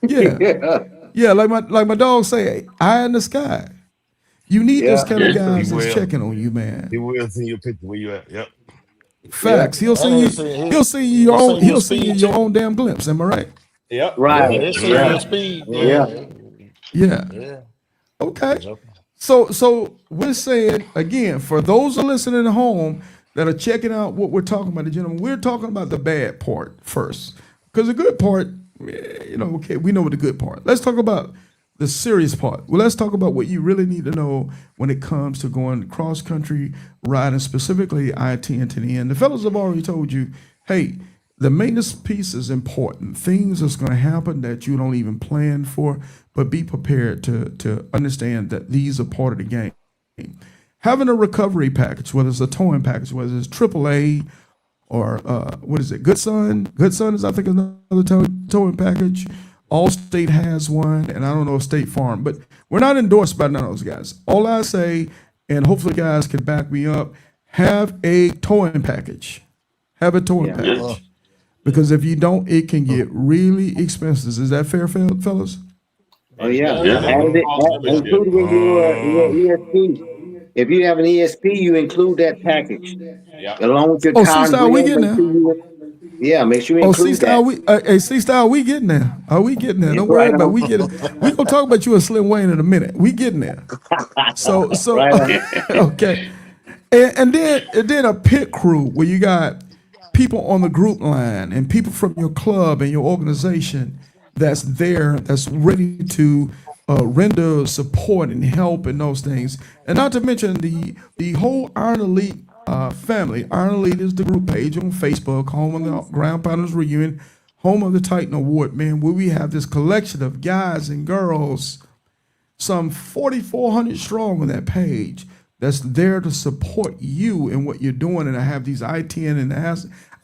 Yeah. Yeah. Yeah, like my dog say, eye in the sky. You need those Yeah, kind of Yeah. He guys that's will. checking on you, He man. will send you a picture where you at. Yep. yeah, Facts. He'll And send you. he'll send you a He'll send you speed your too. own damn glimpse. Am I right? Yep. right. Yeah, Yep. he'll That's send you Yeah, a right. speed. yeah. Yeah, Yeah. yeah. Okay. Joking. So we're saying again for those who are listening at home that are checking out what we're talking about, gentlemen, we're talking about the bad part first, because the good part, okay, we know what the good part. Let's talk about the serious part. Well, let's talk about what you really need to know when it comes to going cross country riding, specifically I-10 to the end. The fellas have already told you, hey, the maintenance piece is important. Things that's going to happen that you don't even plan for, but be prepared to understand that these are part of the game. Having a recovery package, whether it's a towing package, whether it's AAA or what is it, Good Son? Good Son is, I think, another towing package. Allstate has one, and I don't know if State Farm, but we're not endorsed by none of those guys. All I say, and hopefully guys can back me up, have a towing package. Have a towing Yeah. Yeah. Uh, package. Because if you don't, it can get really expensive. Is that fair, fellas? Oh And it yeah, does. Yeah. And added it it, costs membership. included in your ESP. If you have an ESP, you include that package Yep. along with your Oh, car and C-Style, we grill. getting Make there. sure yeah, make sure you Oh, include C-Style, that. hey, C-Style, we getting there. Are we getting there? Yeah, Don't worry right about it. on, We getting. We gonna talk about you and Slim Wayne in a minute. We getting there. So right on. okay, and then a pit crew where you got people on the group line and people from your club and your organization that's there, that's ready to render support and help and those things, and not to mention the whole Iron Elite family. Iron Elite is the group page on Facebook, home of the Ground Pounders Reunion, home of the Titan Award, man, where we have this collection of guys and girls, some 4,400 strong on that page, that's there to support you in what you're doing. And I have these I-10 and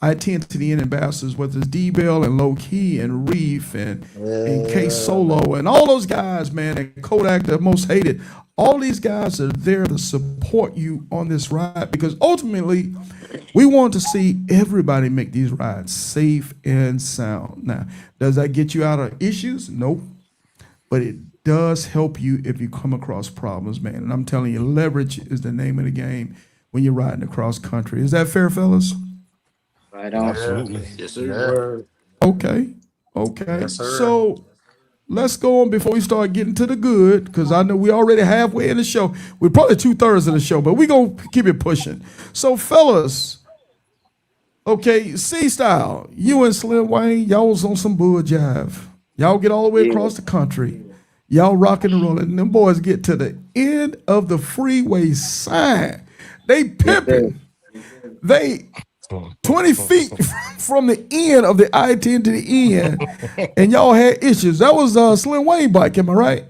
I-10 to the end ambassadors, whether it's D-Bell and Low Key and Reef and K yeah, Solo and all those guys, man, and Kodak, the most hated. All these guys are there to support you on this ride because ultimately we want to see everybody make these rides safe and sound. Now, does that get you out of issues? Nope, but it does help you if you come across problems, man. And I'm telling you, leverage is the name of the game when you're riding across country. Is that fair, fellas? Right on. yeah, Absolutely. Yes, sir. yeah. Word. Okay. Okay. Yes, sir. So let's go on before we start getting to the good, because I know we already halfway in the show. We're probably 2/3 of the show, but we gonna keep it pushing. So, fellas, okay, C-Style, you and Slim Wayne, y'all was on some bull jive. Y'all get all the way Yeah, across the country. Y'all rocking and rolling. And them boys get to the end of the freeway sign. They yes, sir. pimping. They 20 feet from the end of the I-10 to the end, and y'all had issues. That was Slim Wayne bike, am I right?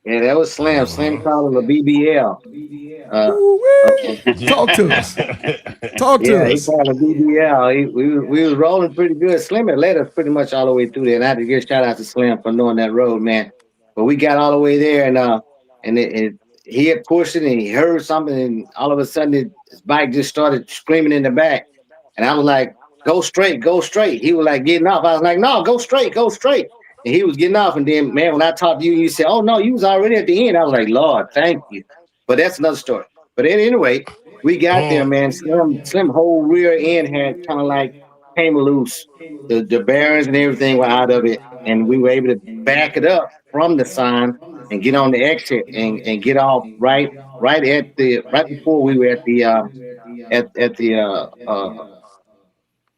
Yeah, that was Slim. Slim called him a BBL. Uh, uh, Ooh-wee. Talk to us. Talk to yeah, he us. called him BBL. We was rolling pretty good. Slim had led us pretty much all the way through there, and I had to give a shout out to Slim for knowing that road, man. But we got all the way there, and he had pushed it, and he heard something, and all of a sudden his bike just started screaming in the back, and I was like, "Go straight, go straight." He was like getting off. I was like, "No, go straight, go straight." And he was getting off, and then man, when I talked to you, you said, "Oh no, you was already at the end." I was like, "Lord, thank you." But that's another story. But anyway, we got there, man. Slim whole rear end had kind of like came loose. The bearings and everything were out of it, and we were able to back it up from the sign and get on the exit and get off right before we were at the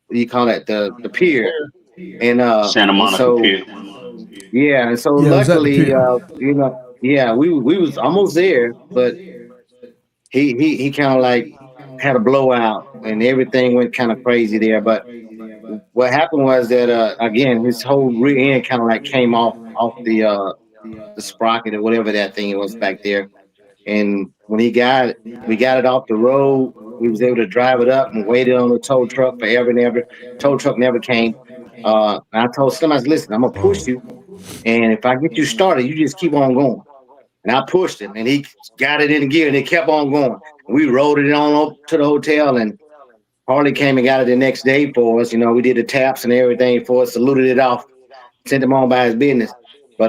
what do you call it, the pier. And Santa and Monica so Pier. yeah, and so Yeah, it was at the luckily, pier. yeah, we was almost there, but he kind of like had a blowout and everything went kind of crazy there. But what happened was that again, his whole rear end kind of like came off the sprocket or whatever that thing was back there. And when we got it off the road. We was able to drive it up and waited on the tow truck forever and ever. Tow truck never came. I told somebody, listen, I'm gonna push you, and if I get you started, you just keep on going. And I pushed him, and he got it in gear, and it kept on going. And we rode it on up to the hotel, and Harley came and got it the next day for us. You know, we did the taps and everything for us, saluted it off, sent him on by his business. But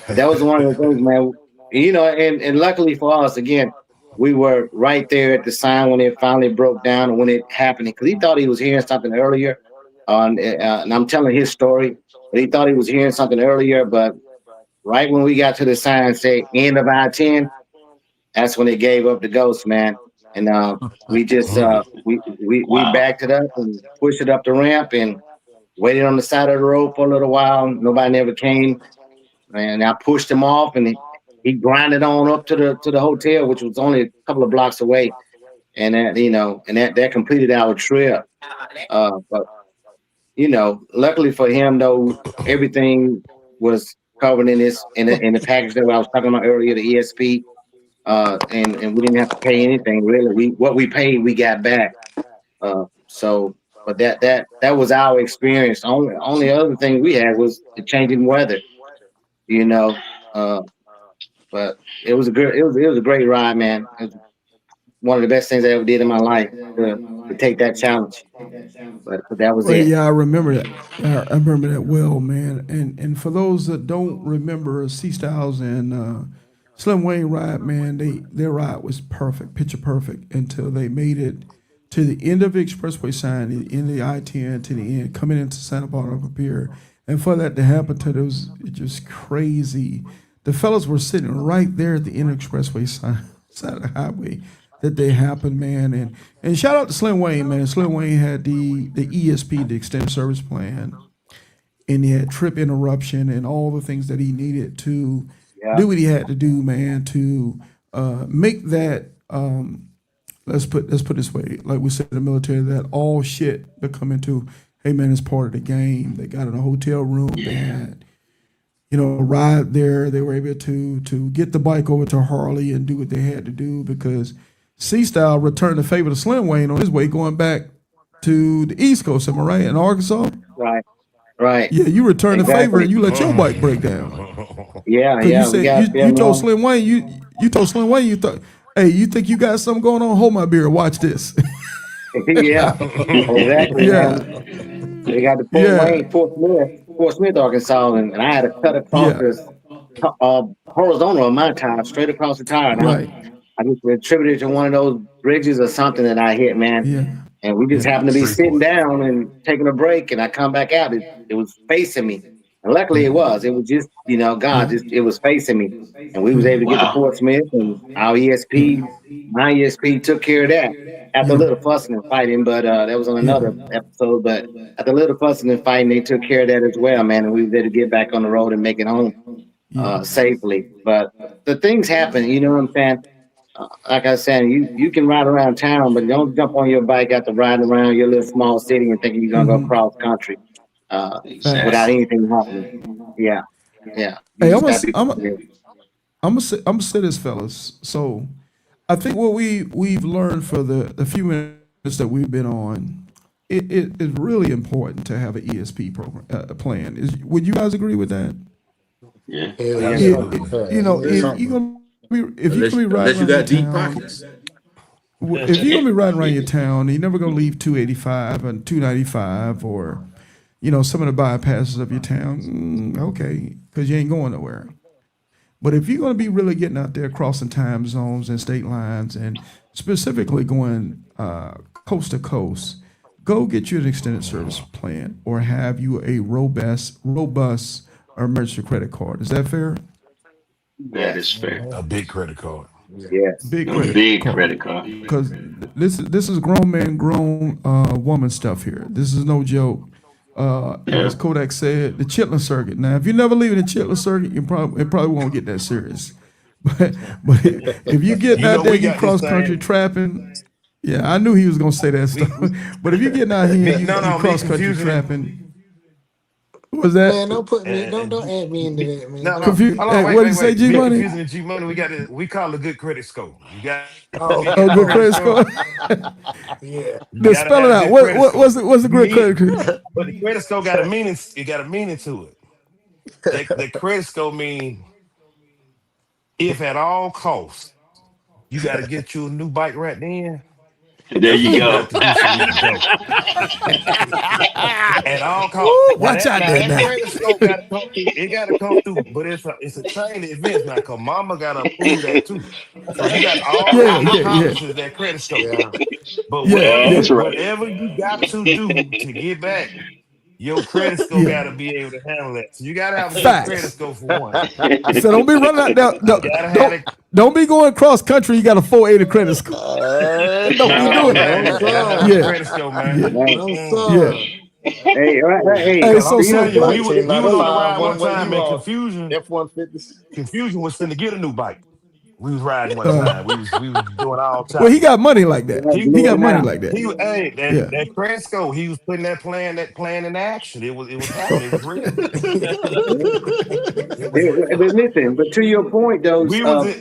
that was one of the things, man. and luckily for us, again, we were right there at the sign when it finally broke down and when it happened. Because he thought he was hearing something earlier, and I'm telling his story. But he thought he was hearing something earlier, but right when we got to the sign say end of I-10, that's when it gave up the ghost, man. And we just we Wow. backed it up and pushed it up the ramp and waited on the side of the road for a little while. Nobody never came, and I pushed him off, and he grinded on up to the hotel, which was only a couple of blocks away, and that completed our trip. But luckily for him, though, everything was covered in this in the package that I was talking about earlier, the ESP, and we didn't have to pay anything really. What we paid, we got back. So, but that was our experience. Only other thing we had was the changing weather, you know. Uh, but it was a great ride, man. It was one of the best things I ever did in my life to take that challenge. But that was Well, it. yeah, I remember that. I remember that well, man. And for those that don't remember, C Styles and Slim Wayne ride, man, their ride was perfect, picture perfect, until they made it to the end of the expressway sign, the end of the I-10 to the end, coming into Santa Barbara Pier. And for that to happen to those, it's just crazy. The fellas were sitting right there at the end of the expressway sign, side of the highway that they happened, man. And shout out to Slim Wayne, man. Slim Wayne had the ESP, the extended service plan, and he had trip interruption and all the things that he needed to Yeah, do what he had to do, man, to make that. Let's put it this way, like we said in the military, that all shit that come into, hey man, it's part of the game. They got in a hotel room. They Yeah. had ride there. They were able to get the bike over to Harley and do what they had to do because C Style returned the favor to Slim Wayne on his way going back to the East Coast. Am I right? In Arkansas? right, right, Yeah, you returned the favor exactly. and you let your bike break down. Yeah, Cause you yeah, we said got you them told on. Slim Wayne you told Slim Wayne you thought, hey, you think you got something going on? Hold my beer, watch this. Yeah, exactly, Yeah, man. They got the Fort yeah, Wayne, Fort Smith, Arkansas, and I had to cut across yeah, this horizontal on my tire, straight across the tire. And right, I just attributed to one of those bridges or something that I hit, man. yeah, And we just yeah, happened to be sitting Shreveport. down and taking a break, and I come back out. It was facing me, and luckily yeah, it was. It was just God, yeah, just it was facing me, and we was yeah, able to get to Wow. Fort Smith, and our yeah, ESP, my ESP took care of that. After a yeah, little fussing and fighting, but that was on yeah, another episode. But after a little fussing and fighting, they took care of that as well, man. And we was able to get back on the road and make it home yeah, safely. But the things happen, you know what I'm saying? Like I said, you can ride around town, but don't jump on your bike after riding around your little small city and thinking you're gonna go cross country uh, without facts. Exactly. anything happening. Yeah, yeah. You Hey, just gotta be prepared. I'm gonna say this, fellas. So I think what we've learned for the few minutes that we've been on, it is really important to have an ESP program plan. Would you guys agree with that? Yeah. Hell Yes, yeah. sir. Absolutely. If Something. you're gonna if you're Unless gonna be riding unless you around your got deep town, pockets. if you're gonna be riding around your town, you're never gonna leave 285 and 295 or some of the bypasses of your town. Okay, because you ain't going nowhere. But if you're going to be really getting out there crossing time zones and state lines and specifically going coast to coast, go get you an extended service plan or have you a robust emergency credit card. Is that fair? That is Yes, fair. A big credit card. yes, Big A credit big card. credit card. Because this is grown man, grown woman stuff here. This is no joke. As Yeah. Kodak said, the Chitlin circuit. Now, if you never leave the Chitlin circuit, it probably won't get that serious. But if you getting You out know, there, we you got this cross country thing. trapping. Yeah, I knew he was gonna say that stuff. We But if you getting out here, me, you no, me cross country confusing and trapping. What was that? Man, don't put me. Don't G, add me into that, man. no. Don't do Confused. that. Hold on, Hey, wait, what did you wait, say, wait. G Me Money? confusing and G Money. We call it a good credit score. You got to be Oh, get Oh, a good good credit credit score. score. yeah. You Then got to spell it have a out. good credit score. What's the good Me, credit? but the credit score got a meaning. It got a meaning to it. The credit score mean if at all costs you got to get you a new bike right then. There you You go. got to do so we can go. At all costs. Ooh, watch out there That now. credit score got to come through. It got to come through, but it's a chain of events now. Cause Mama got to approve that too. So you got all Yeah, that yeah, yeah, encompasses that credit score. Yeah. But yeah, That's yeah, right. whatever you got to do to get back, your credit score yeah. got to be able to handle that. So you got to have a good credit Facts. score for one. So don't be running out there. You got to have it. Don't be going cross country. You got a 480 credit score. Don't be No, doing it. No, man, you got to have a sir. Yeah, credit score, man. yeah, No, yeah. sir. Hey, right, Hey, Cause I'm so to your telling you, point, we was on the 1995 ride one one way time you and are. confusion. F-150s. Confusion was finna get a new bike. We was riding one time. We was doing all well, he chopping. got money like that. yeah, He got blowing money out. like that. He was hey Yeah. that Cresco, he was putting that plan in action. It was happening. It was real. It was real. But listen, but to your point, though, We was in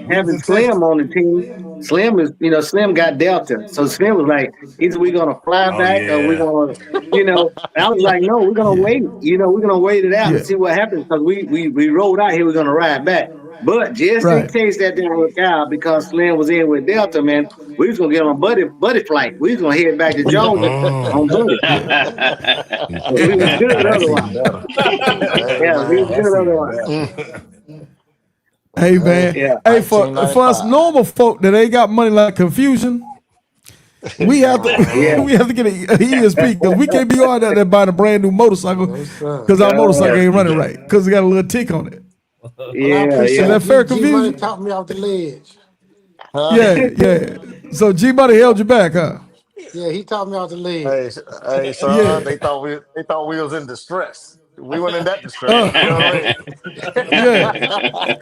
we was having in Texas. Slim on the team, Slim is, Slim got Delta. So Slim was like, either we're going to fly Oh back or we're yeah. going to, I was like, no, we're going to Yeah. wait. We're going to wait it out and Yeah. see what happens because we rolled out here, we're going to ride back. But just in Right. case that didn't work out because Slim was in with Delta, man, we was going to get on buddy flight. We was going to head back to Yeah. Georgia Mm. on buddy. Yeah. But we was good That's otherwise. even better. Hey, Yeah, we was man. That's good even otherwise. Mm. better. Hey Hey, man. Yeah. Hey, for us 1995. normal folk that ain't got money like Confusion, we have to Yeah. we have to get a ESP because we can't be on out there buying a brand new motorcycle No, sir. because our motorcycle Yeah, ain't you running got right because it got a little tick on it. Well, I Yeah, Is yeah. appreciate that fair, G Money Confusion? talked me off the ledge. Huh? Yeah, yeah. So G Money held you back, huh? Yeah, he talked me off the ledge. Hey, son, Yeah. they thought we was in distress. We weren't in that distress. You know what I Yeah. mean?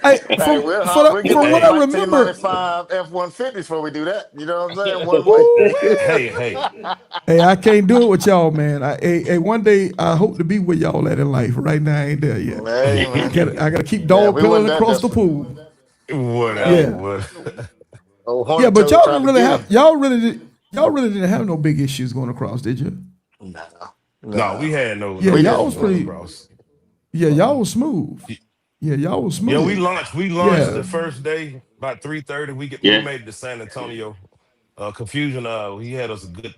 Hey, Hey, we'll get from them what hey, I remember, 1995 F-150s before we do that. You know what I'm saying? One way. woo hey. hey, I can't do it with y'all, man. One day I hope to be where y'all at in life. Right now, I ain't there yet. Hey, man. I gotta keep Yeah, dog we wasn't peeling that across the desperate. pool. Whatever. Yeah, What? Old yeah, Horny but Toad y'all tried didn't to really get have him. y'all really didn't have no big issues going across, did you? No, No, we no, had no Yeah, no we y'all issues was didn't. going pretty. across. Yeah, y'all was smooth. Yeah, y'all was Yeah, we smooth. launched. We launched Yeah. the first day about 3:30. We Yeah. made it to San Antonio. Confusion. He had us a good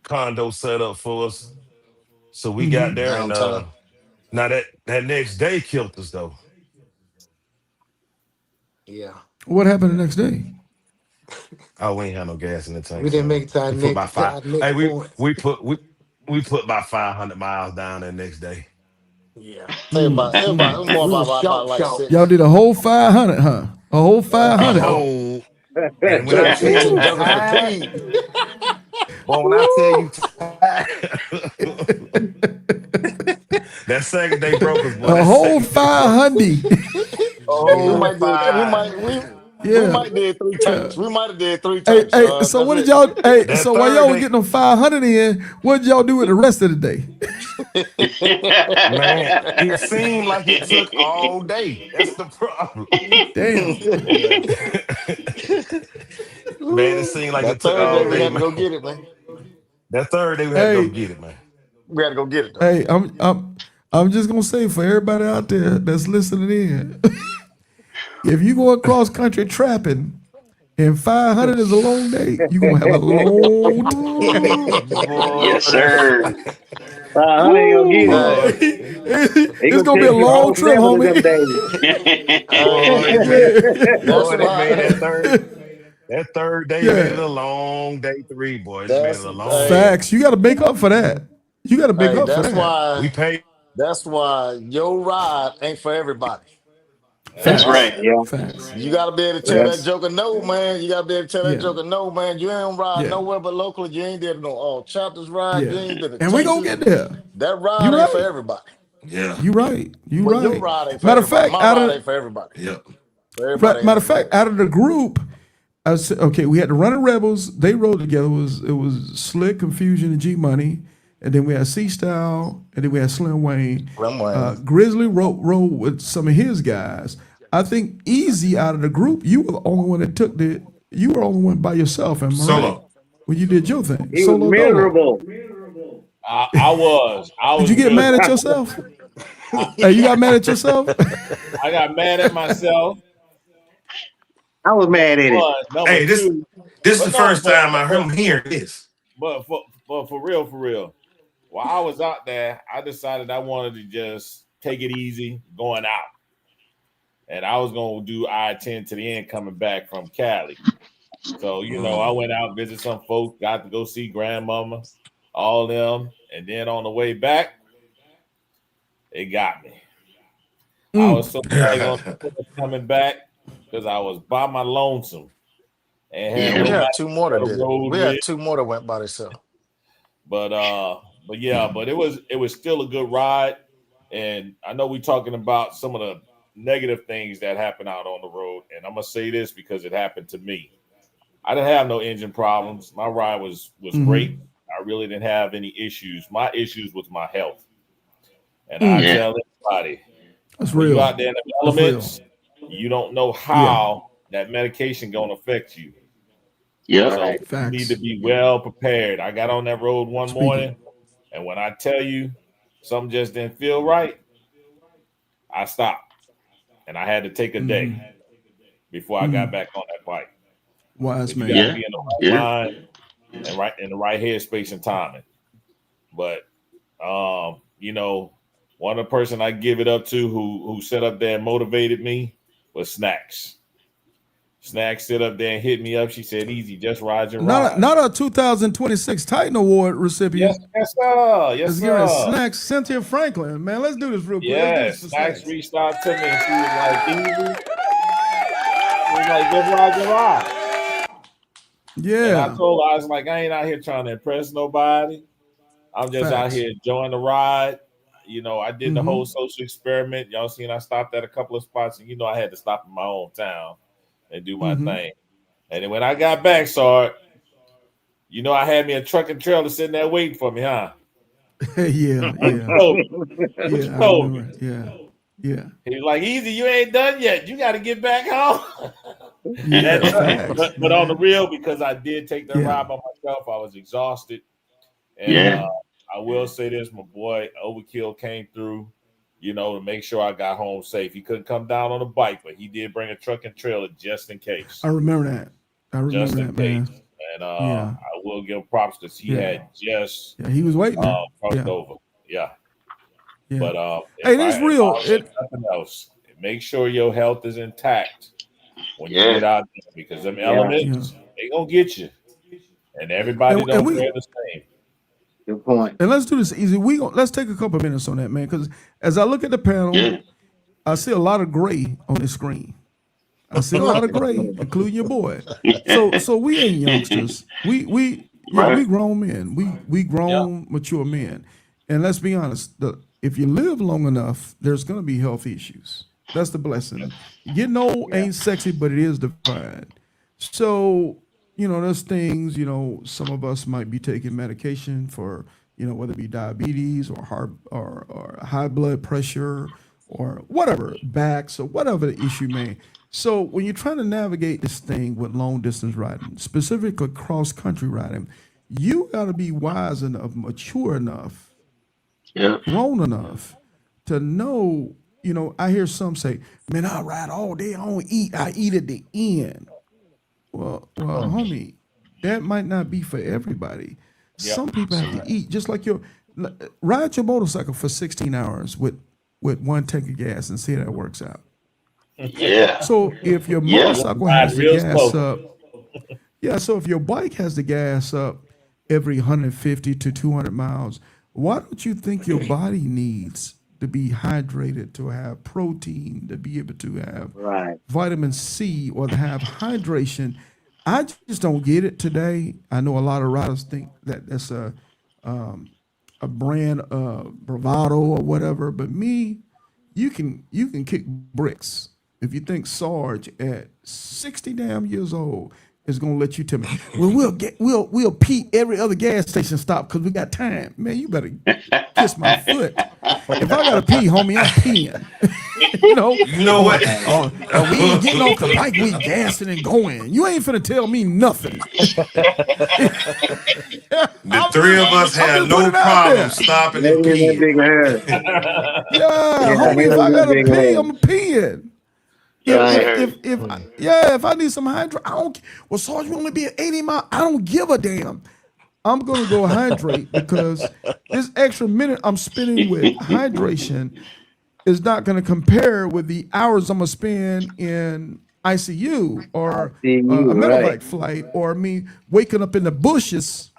condo set up for us. So we got there and Downtown. now that next day killed us though. Yeah. What happened the next day? Oh, we ain't had no gas in the We tank, didn't so make it to we put about five. our next Hey, point. we put about 500 miles down that next day. Yeah. Say about it Mm. was more We was about short, like short. Y'all six. did a whole 500, huh? A whole A 500. whole and when I tell you Woo! Juggle tired, fatigue. boy, when I tell you tired, that second day broke us, boy. A That whole second day broke us. 500. We Oh, Yeah. might did we five. might we Yeah. might did three Yeah. tanks. We might have did three Hey, tanks, hey, son. so That's what did it. y'all That so while third y'all was day, getting them 500 in, what did y'all do with the rest of the day? man, it seemed like it took all day. That's the problem. Damn. Yeah. Man, it seemed like That it took third all day we day, had to man. go get it, man. That third day we had to go Hey, get it, man. We had to go get it though. hey, I'm just gonna say for everybody out there that's listening in, if you go across country trapping and 500 is a long day, you're gonna have a long Ooh, Boy, Yes, sir. 500 ain't gonna get Woo! it. hey, boy, It It's gonna gonna be take a you long all trip, 7 of them homie. days. hey, boy, that's they made why. that third day made it Yeah. a long day three, boy. It made it That's a long hey, day. Facts. You gotta make up for that. You gotta make hey, up for that. We paid. that's why your ride ain't for everybody. That's That's Facts. right. Yeah, Facts. you gotta be able to tell that yes. joker no, man. You gotta be able to tell that Yeah. joker no, man. You ain't ride Yeah. nowhere but locally. You ain't did no all chapters ride. Yeah. You ain't been to And we gonna Texas. get there. That You ride ain't for right. everybody. Yeah. You right. You But your right. ride ain't for Matter of everybody. fact, My ride ain't for everybody. Yep. So everybody ain't matter of that fact, bad. out of the group, I said, okay, we had the Running Rebels. They rode together. It was Slick, Confusion, and G Money, and then we had CStyle, and then we had Slim Wayne. Slim Wayne. Grizzly rode with some of his guys. I think Eazy out of the group, you were the only one that took the. You were the only one by yourself, am I right? Solo. When you did your thing, He was solo dolo. miserable. I Did was you get mad at miserable. yourself? I, You got mad at yourself? I got mad at myself. I was mad at it. One, number Hey, this two. this is But the no, first time I'm hearing this. but for real. While I was out there, I decided I wanted to just take it easy going out. And I was gonna do I-10 to the end coming back from Cali. So, I went out, visit some folks, got to go see grandmama, all them, and then on the way back, it got me. I was so daggone coming back because I was by my lonesome and had We nobody had to two more that share the did it. road We with. had two more that went by themselves. But it was still a good ride. And I know we're talking about some of the negative things that happen out on the road. And I'm gonna say this because it happened to me. I didn't have no engine problems. My ride was great. I really didn't have any issues. My issues was my health. And I tell everybody, That's when you real. out there in the That's real. elements, you don't know Yeah. how that medication gonna affect you. Yeah. So Right. you need Facts. to be well prepared. I got on that road one Speak it. morning, and when I tell you something just didn't feel right, I stopped. And I had to take a day before I got back on that bike. Wise But you got to man. Yeah. be in the right Yeah. mind and right in the right headspace and timing. But one of the person I give it up to who set up there and motivated me was Snacks. Snacks sit up there and hit me up. She said, "Easy, just ride your ride." Not a 2026 Titan Award recipient. Yes, sir. Yes, Let's give it a sir. Snacks. Cynthia Franklin. Man, let's do this real quick. Let's do this Yes, for Snacks Snacks. reached out to me and she was like, "Easy." She was like, "Just ride your ride." And I Yeah. told her, I was like, I ain't out here trying to impress nobody. I'm just out Facts. here enjoying the ride. I did the whole social experiment. Y'all seen I stopped at a couple of spots, and I had to stop in my own town and do my thing. And then when I got back, Sard, I had me a truck and trailer sitting there waiting for me, huh? Yeah. What you told me? What you Yeah, I told me? remember. Yeah. He was like, "Easy, you ain't done yet. You got to get back home." And Yeah. that, Facts. but on the real, because I did take that Yeah. ride by myself, I was exhausted. And Yeah. I will say this, my boy Overkill came through, to make sure I got home safe. He couldn't come down on a bike, but he did bring a truck and trailer just in case. I remember that. Just in man. case. And Yeah. I will give props because he had just Yeah, he was waiting. crossed Yeah. over. Yeah. Yeah. But Hey, if this I real. if It, nothing else, make sure your health is intact when you Yeah. get out there because them elements, they gonna get you. And everybody and don't we fare the same. Good point. and let's do this easy. Let's take a couple minutes on that, man. Because as I look at the panel, Yeah. I see a lot of gray on the screen. I see a lot of gray, including your boy. So we ain't youngsters. We Right. grown men. We grown mature men. And let's be honest, if you live long enough, there's gonna be health issues. That's the blessing. Getting old ain't sexy, but it is defined. So, there's things, some of us might be taking medication for, whether it be diabetes or heart or high blood pressure or whatever, backs or whatever the issue may. So when you're trying to navigate this thing with long distance riding, specifically cross country riding, you got to be wise enough, mature enough, Yeah. grown enough to know. I hear some say, "Man, I ride all day. I don't eat. I eat at the end." Well, homie, that might not be for everybody. Yep. Some people have to eat, just like ride your motorcycle for 16 hours with one tank of gas and see how that works out. Yeah. So if your Yeah. motorcycle Ride has the real gas slow. up, so if your bike has the gas up every 150 to 200 miles, why don't you think your body needs to be hydrated, to have protein, to be able to have Right. vitamin C or to have hydration? I just don't get it today. I know a lot of riders think that that's a brand of bravado or whatever, but me, you can kick bricks if you think Sarge at 60 damn years old is gonna let you tell me, well, we'll pee every other gas station stop because we got time. Man, you better kiss my foot. If I gotta pee, homie, I'm peeing. You know what? We ain't getting off the bike, we gassing and going. You ain't finna tell me nothing. The three of us I'm have just putting no it out problem there. stopping and Maybe in that peeing. big hair. Yeah, Yeah, homie, if I maybe in that gotta big pee, hair. I'm peeing. Yes, if sir. if yeah, if I need some hydrate, I don't. Well, Sarge, you only be at 80 miles. I don't give a damn. I'm gonna go hydrate because this extra minute I'm spending with hydration is not gonna compare with the hours I'm gonna spend in ICU I or see a you right. medevac flight or me waking up in the bushes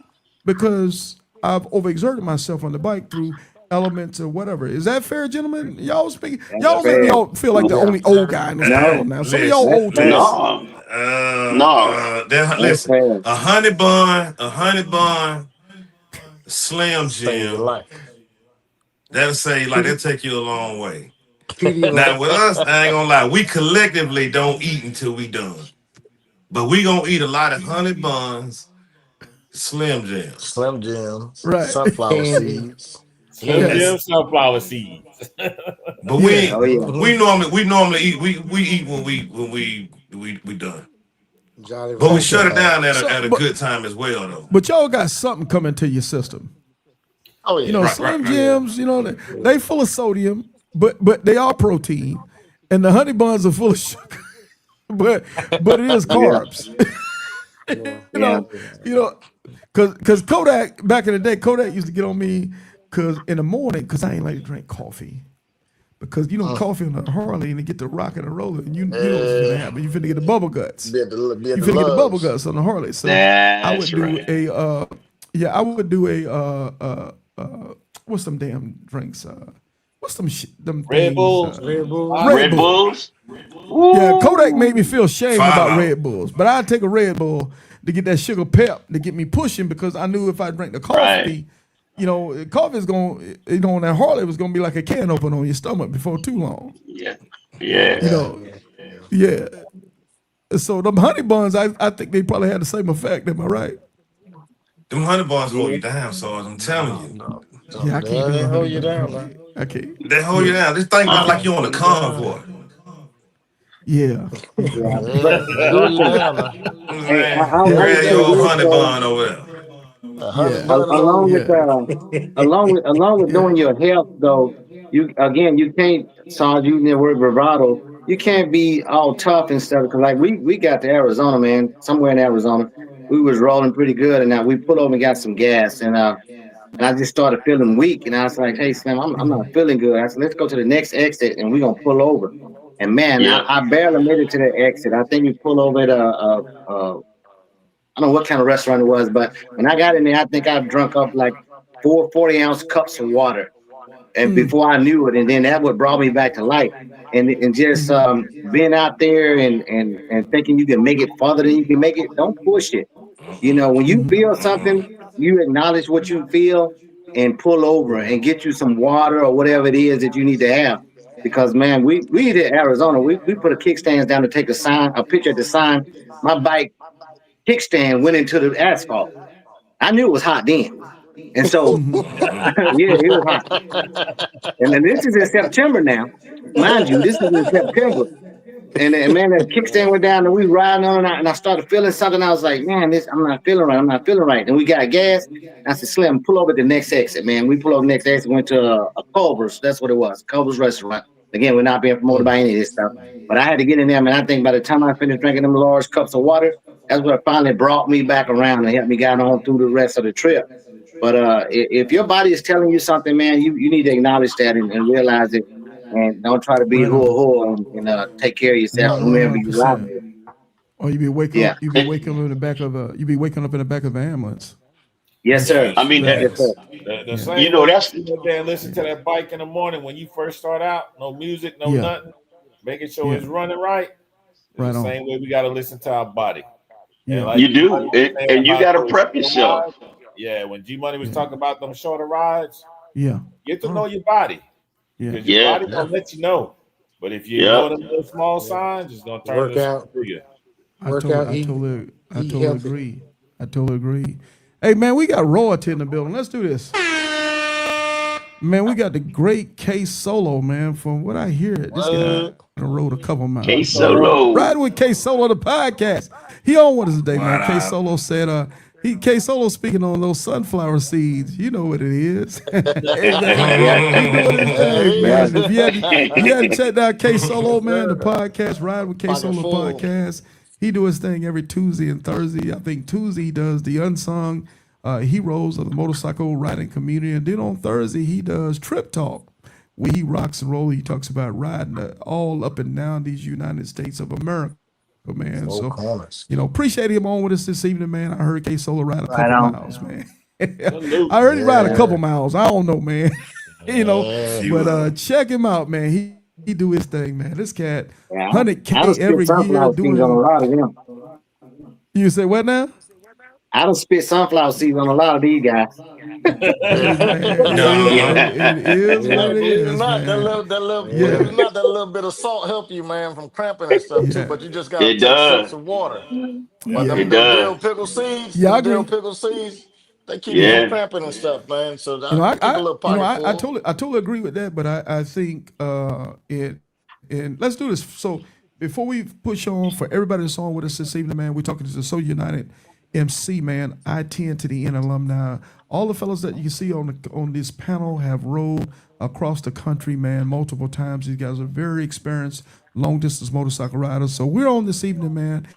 because I've overexerted myself on the bike through elements or whatever. Is that fair, gentlemen? Y'all speak. That's Y'all That's make me fair. all feel like the Yeah. only old guy in this No, panel now. Some of y'all Listen, that's old too. fair. listen. No, no. That's Listen. fair. A honey bun, Slim Save your Jim. life. That'll say like P- that'll take you a long way. Pedialyte. Now with us, I ain't gonna lie, we collectively don't eat until we done. But we gonna eat a lot of honey buns, Slim Jims. Slim Jim, Right. sunflower Candy. seeds. Slim Candy. Yes. Jim sunflower seeds. But Yeah. Oh yeah. Hmm. we normally eat we eat when we done. Jolly But we Rancher. shut it Okay. down So, at a good time as well though. but y'all got something coming to your system. Oh You yeah. know, Right, Slim right. Yeah. Jims. You know, they full of sodium, but they are protein, and the honey buns are full of sugar. But it is Yeah. carbs. Yeah. you Yeah. know, you know, because Kodak back in the day, Kodak used to get on me because in the morning, because I ain't like to drink coffee. Because Mm. coffee on a Harley and it get the rocking and rolling, and you know what's finna Yeah. happen. You finna get the bubble guts. Be at You the finna get the bubble loves. guts on the Harley. So I That's would do right. a I would do a what's them damn drinks? What's them Red things? Bulls, Red Bull. Red Red Bull. Bulls. Yeah, Kodak made me Ooh. feel shame about 5 hours. Red Bulls, but I'd take a Red Bull to get that sugar pep to get me pushing because I knew if I drank the Right. coffee, coffee is going, on that Harley was going to be like a can opener on your stomach before too long. Yeah. You Yes. Yeah. know, yeah. So them honey buns, I think they probably had the same effect. Am I right? Them honey buns hold Yeah. you down, so I'm telling No, you. no. Yeah, I Don't can't do they the honey hold you bun down now. Harley. I can't. They hold you Yeah, down. Just think about it like Uh-uh. you're on a Hold you down. convoy. yeah, Yeah. Yeah. But They hold you listen, down now. You know what I'm hey, saying? I'm You gonna had say your old this honey though. bun over there. A honey yeah, bun Along low. with yeah, doing your health though, you can't start using the word bravado. You can't be all tough and stuff because like we got to Arizona, man, somewhere in Arizona, we was rolling pretty good, and now we pulled over and got some gas, and I just started feeling weak, and I was like, hey Slim, I'm not feeling good. I said, let's go to the next exit, and we're gonna pull over. And man, Yep. I barely made it to the exit. I think we pulled over at I don't know what kind of restaurant it was, but when I got in there, I think I drunk up like 4 40-ounce cups of water, and before I knew it, and then that what brought me back to life, and just being out there and thinking you can make it farther than you can make it. Don't push it. You know, when you feel something, you acknowledge what you feel and pull over and get you some water or whatever it is that you need to have. Because man, we did Arizona. We put a kickstands down to take a picture at the sign. My bike kickstand went into the asphalt. I knew it was hot then. And so, yeah, it was hot. And then this is in September now. Mind you, this is in September. And man, that kickstand went down and we riding on and I started feeling something. I was like, man, I'm not feeling right. I'm not feeling right. And we got gas. I said, Slim, pull over at the next exit, man. We pull over the next exit, went to a Culver's. That's what it was, Culver's restaurant. Again, we're not being promoted by any of this stuff. But I had to get in there, man. I think by the time I finished drinking them large cups of water, that's what finally brought me back around and helped me get on through the rest of the trip. But if your body is telling you something, man, you need to acknowledge that and realize it, and don't try to be right who on. and take care of yourself One and one whoever hundred you ride percent. with. Or Yeah. you be waking up in the back of a you be waking up in the back of an ambulance. Yes, That's sir. I mean, that, Yes, sir. facts. The Yeah, same way that's you sit there and listen to that bike in the morning when you first start out, no music, no yeah, nothing, making sure yeah. it's running right. It's the Right on. same way we got to listen to our body. And Yeah, like you G Money do, was saying and you about got to those prep shorter yourself. rides, yeah, when G Money was yeah, talking about them shorter rides, yeah, get to know your body yeah. because your Yeah. body gonna let you know. But if you Yep. ignore them little small signs, it's gonna turn to Work something out. bigger. Work out. I Eat totally healthy. agree. I totally agree. Hey man, we got royalty in the building. Let's do this. Man, we got the great K Solo, man. From what I hear, this guy What? rode a couple K miles. Uh, Solo. Riding with K Solo the podcast. He on with us today, man. What K up? Solo said K Solo speaking on those sunflower seeds. You know what it is. Hey man, Yeah, he doing his thing, yeah. man. If you hadn't checked out K Solo, man, the podcast, Ride with K Pocket Solo full. podcast. He do his thing every Tuesday and Thursday. I think Tuesday he does the unsung heroes of the motorcycle riding community, and then on Thursday he does Trip Talk, where he rocks and roll. He talks about riding all up and down these United States of America, man. Four So, corners. appreciate him on with us this evening, man. I heard K Solo ride a Right couple on. miles, man. Salute. I heard he ride a Yeah. couple miles. I don't know, man. Yeah. Few But of them. check him out, man. He do his thing, man. This cat, Yeah, I done 100K spit every year sunflower seeds on a doing. lot of them. You say what now? I done spit sunflower seeds on a lot of these guys. Hey man, it is Nah. it is what Hey, it believe it or is, not, man. believe it or Yeah, not, that little bit of salt help you, man, from cramping and stuff too. yeah, But you just gotta It take sips does. of water. But yeah, It them dill does. pickle seeds, yeah. I them dill agree. pickle seeds, they keep you Yeah. from Yeah. cramping and stuff, man. So I, keep a little pocket I full. totally agree with that, but I think it and let's do this. So before we push on for everybody that's on with us this evening, man, we're talking to the So United MC, man, I10 to the N alumni. All the fellas that you can see on this panel have rode across the country, man, multiple times. These guys are very experienced long distance motorcycle riders. So we're on this evening, man,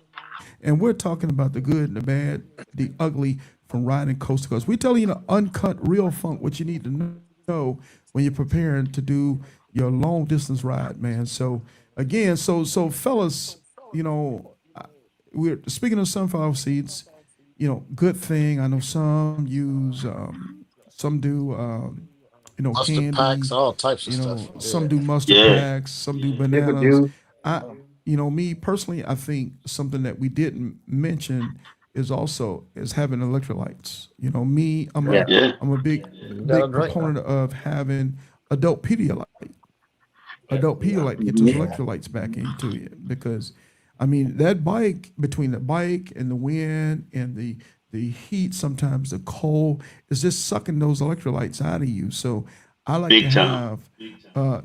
and we're talking about the good and the bad, the ugly from riding coast to coast. We're telling you the uncut, real funk, what you need to know when you're preparing to do your long distance ride, man. So again, so fellas, we're speaking of sunflower seeds. Good thing. I know some use, some do, Mustard packs, candy. all types of stuff. Some Yeah. do mustard Yeah. packs, some do Pickle bananas. juice. I, me personally, I think something that we didn't mention is having electrolytes. Me, I'm Yeah. a Yeah. I'm a big You gotta big drink, man. proponent of having adult Pedialyte. Adult Yeah. Pedialyte get those Yeah. electrolytes back into you because, I mean, that bike between the bike and the wind and the heat, sometimes the cold, is just sucking those electrolytes out of you. So I like to Big time. have,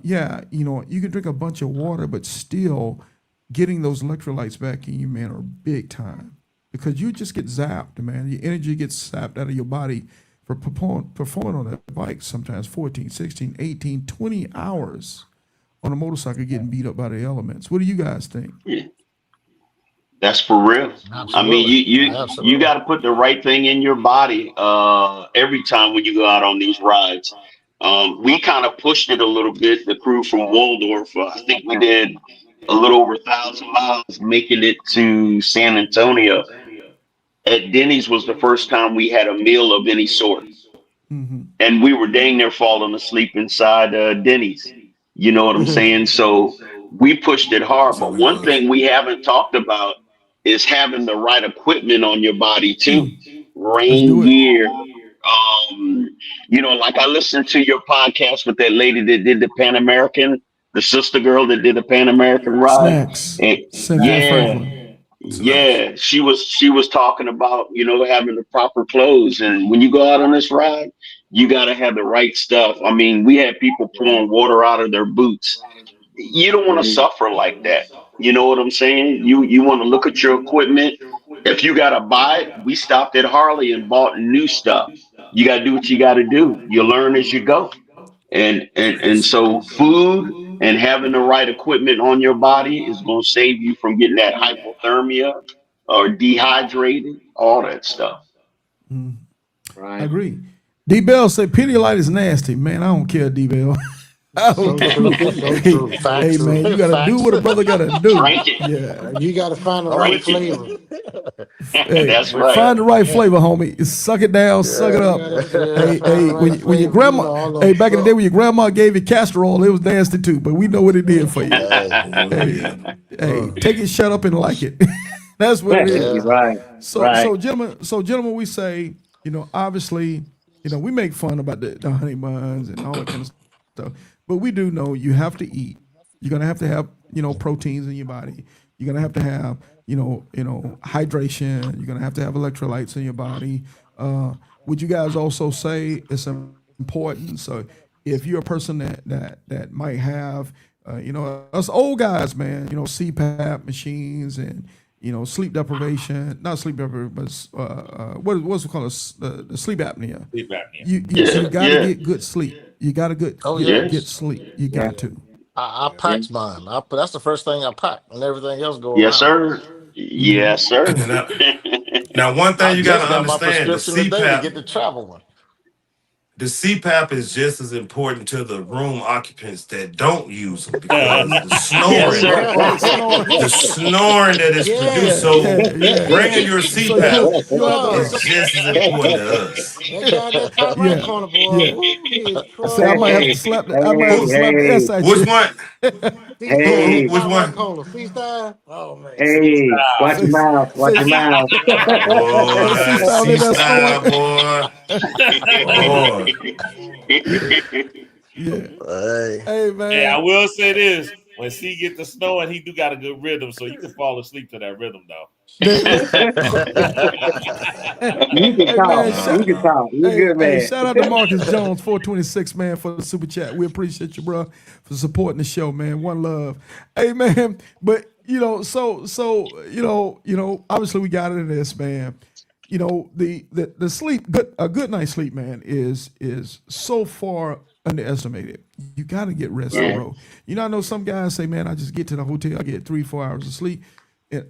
you can drink a bunch of water, but still getting those electrolytes back in you, man, are big time because you just get zapped, man. Your energy gets sapped out of your body for performing on that bike sometimes 14, 16, 18, 20 hours on a motorcycle getting beat up by the elements. What do you guys think? Yeah. That's for real. I mean, Absolutely. you Absolutely. got to put the right thing in your body every time when you go out on these rides. We kind of pushed it a little bit. The crew from Waldorf, I think we did a little over 1,000 miles, making it to San Antonio. At Denny's was the first time we had a meal of any sort, Mm-hmm. and we were dang near falling asleep inside Denny's. You know what I'm saying? So we pushed it hard. So But we one was. thing we haven't talked about is having the right equipment on your body too. Let's Rain do it. gear. Um, like I listened to your podcast with that lady that did the Pan American, the sister girl that did the Pan American ride. Snacks. And Cynthia yeah, Franklin. Snacks. yeah, she was talking about, having the proper clothes. And when you go out on this ride, you got to have the right stuff. I mean, we had people pouring water out of their boots. You don't want to suffer like that. You know what I'm saying? You want to look at your equipment. If you got to buy it, we stopped at Harley and bought new stuff. You got to do what you got to do. You learn as you go. And Yes. so food and having the right equipment on your body is going to save you from getting that hypothermia or dehydrated, all that stuff. I Right. agree. D Bell said Pedialyte is nasty. Man, I don't care, D Bell. I don't So care. true. So Hey, true. So hey Facts. man, true. you gotta do Facts. what a brother gotta do. Drink it. Yeah. You got to find the right Drink it. flavor. Hey, That's right. find the right flavor, homie. Suck it down, suck it You up. got to Hey, find the hey, right when your flavor. You grandma, know, all hey, them back in the day suck. when your grandma gave you castor oil, it was nasty too, but we know what it did for you. Hey. Oh Hey, yeah. hey, take it, shut up, and like it. That's what it is. Yeah. Right. So, Right. gentlemen, we say, obviously, we make fun about the honey buns and all that kind of stuff, but we do know you have to eat. You're gonna have to have, proteins in your body. You're gonna have to have, hydration. You're gonna have to have electrolytes in your body. Would you guys also say it's important? So, if you're a person that might have, us old guys, man, CPAP machines sleep deprivation, not sleep deprivation, but what's it called, the sleep apnea. Sleep apnea. You Yeah, got to yeah, get good sleep. You got to Oh yeah. get yes, sleep. You Yeah, got to. I yeah. packs mine. That's the first thing I pack, and everything else go yes, around it. sir. Yes, sir. And now, one I thing you got just to got my understand: prescription today to get the travel one. the CPAP is just as important to the room occupants that don't use them because Yes, sir. Right, snoring. the snoring that is produced. Yeah. So Yeah. bringing your So you CPAP you have to. is Oh, just as important to us. that guy in that top right Yeah, corner, boy. yeah. Woo, he is Say I might have to Hey, trouble. slap the Who? S at Which you. one? C-Style in the hey, Which top right one? corner. C-Style. Oh, man. hey, watch say your mouth, watch say your mouth. C Boy, style in C that style, snoring. boy. Boy. Yeah, yeah. Hey, Hey Hey, I man, will say this: when C get the snow, and he do got a good rhythm, so you can fall asleep to that rhythm, though. they, You can hey talk, man, you Uh-huh. can talk. You good, hey, man. shout out to Marcus Jones 426 man for the super chat. We appreciate you, bro, for supporting the show, man. One love. Hey man, but obviously we got into this, man. The sleep, a good night's sleep, man, is so far underestimated. You got to get rest, Yeah, bro. I know some guys say, man, I just get to the hotel, I get 3-4 hours of sleep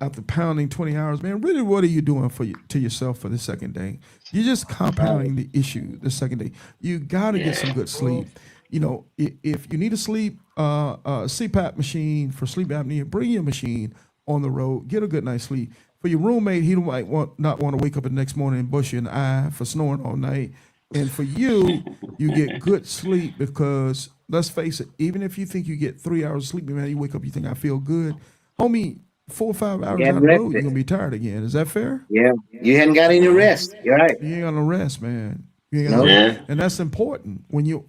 after pounding 20 hours, man. Really, what are you doing to yourself for the second day? You're just Right. compounding the issue the second day. You got to get some yeah, good sleep. If you need a CPAP machine for sleep apnea, bring your machine on the road. Get a good night's sleep. For your roommate, he might not want to wake up the next morning and bust you in the eye for snoring all night. And for you, you get good sleep because let's face it, even if you think you get 3 hours of sleep, man, you wake up, you think I feel good, homie. 4 or 5 hours You down hadn't the road, you're rested. gonna be tired again. Is that fair? Yeah, you hadn't got any rest. You're right. You ain't got no rest, man. You ain't got no No, rest, yeah. and that's important when you're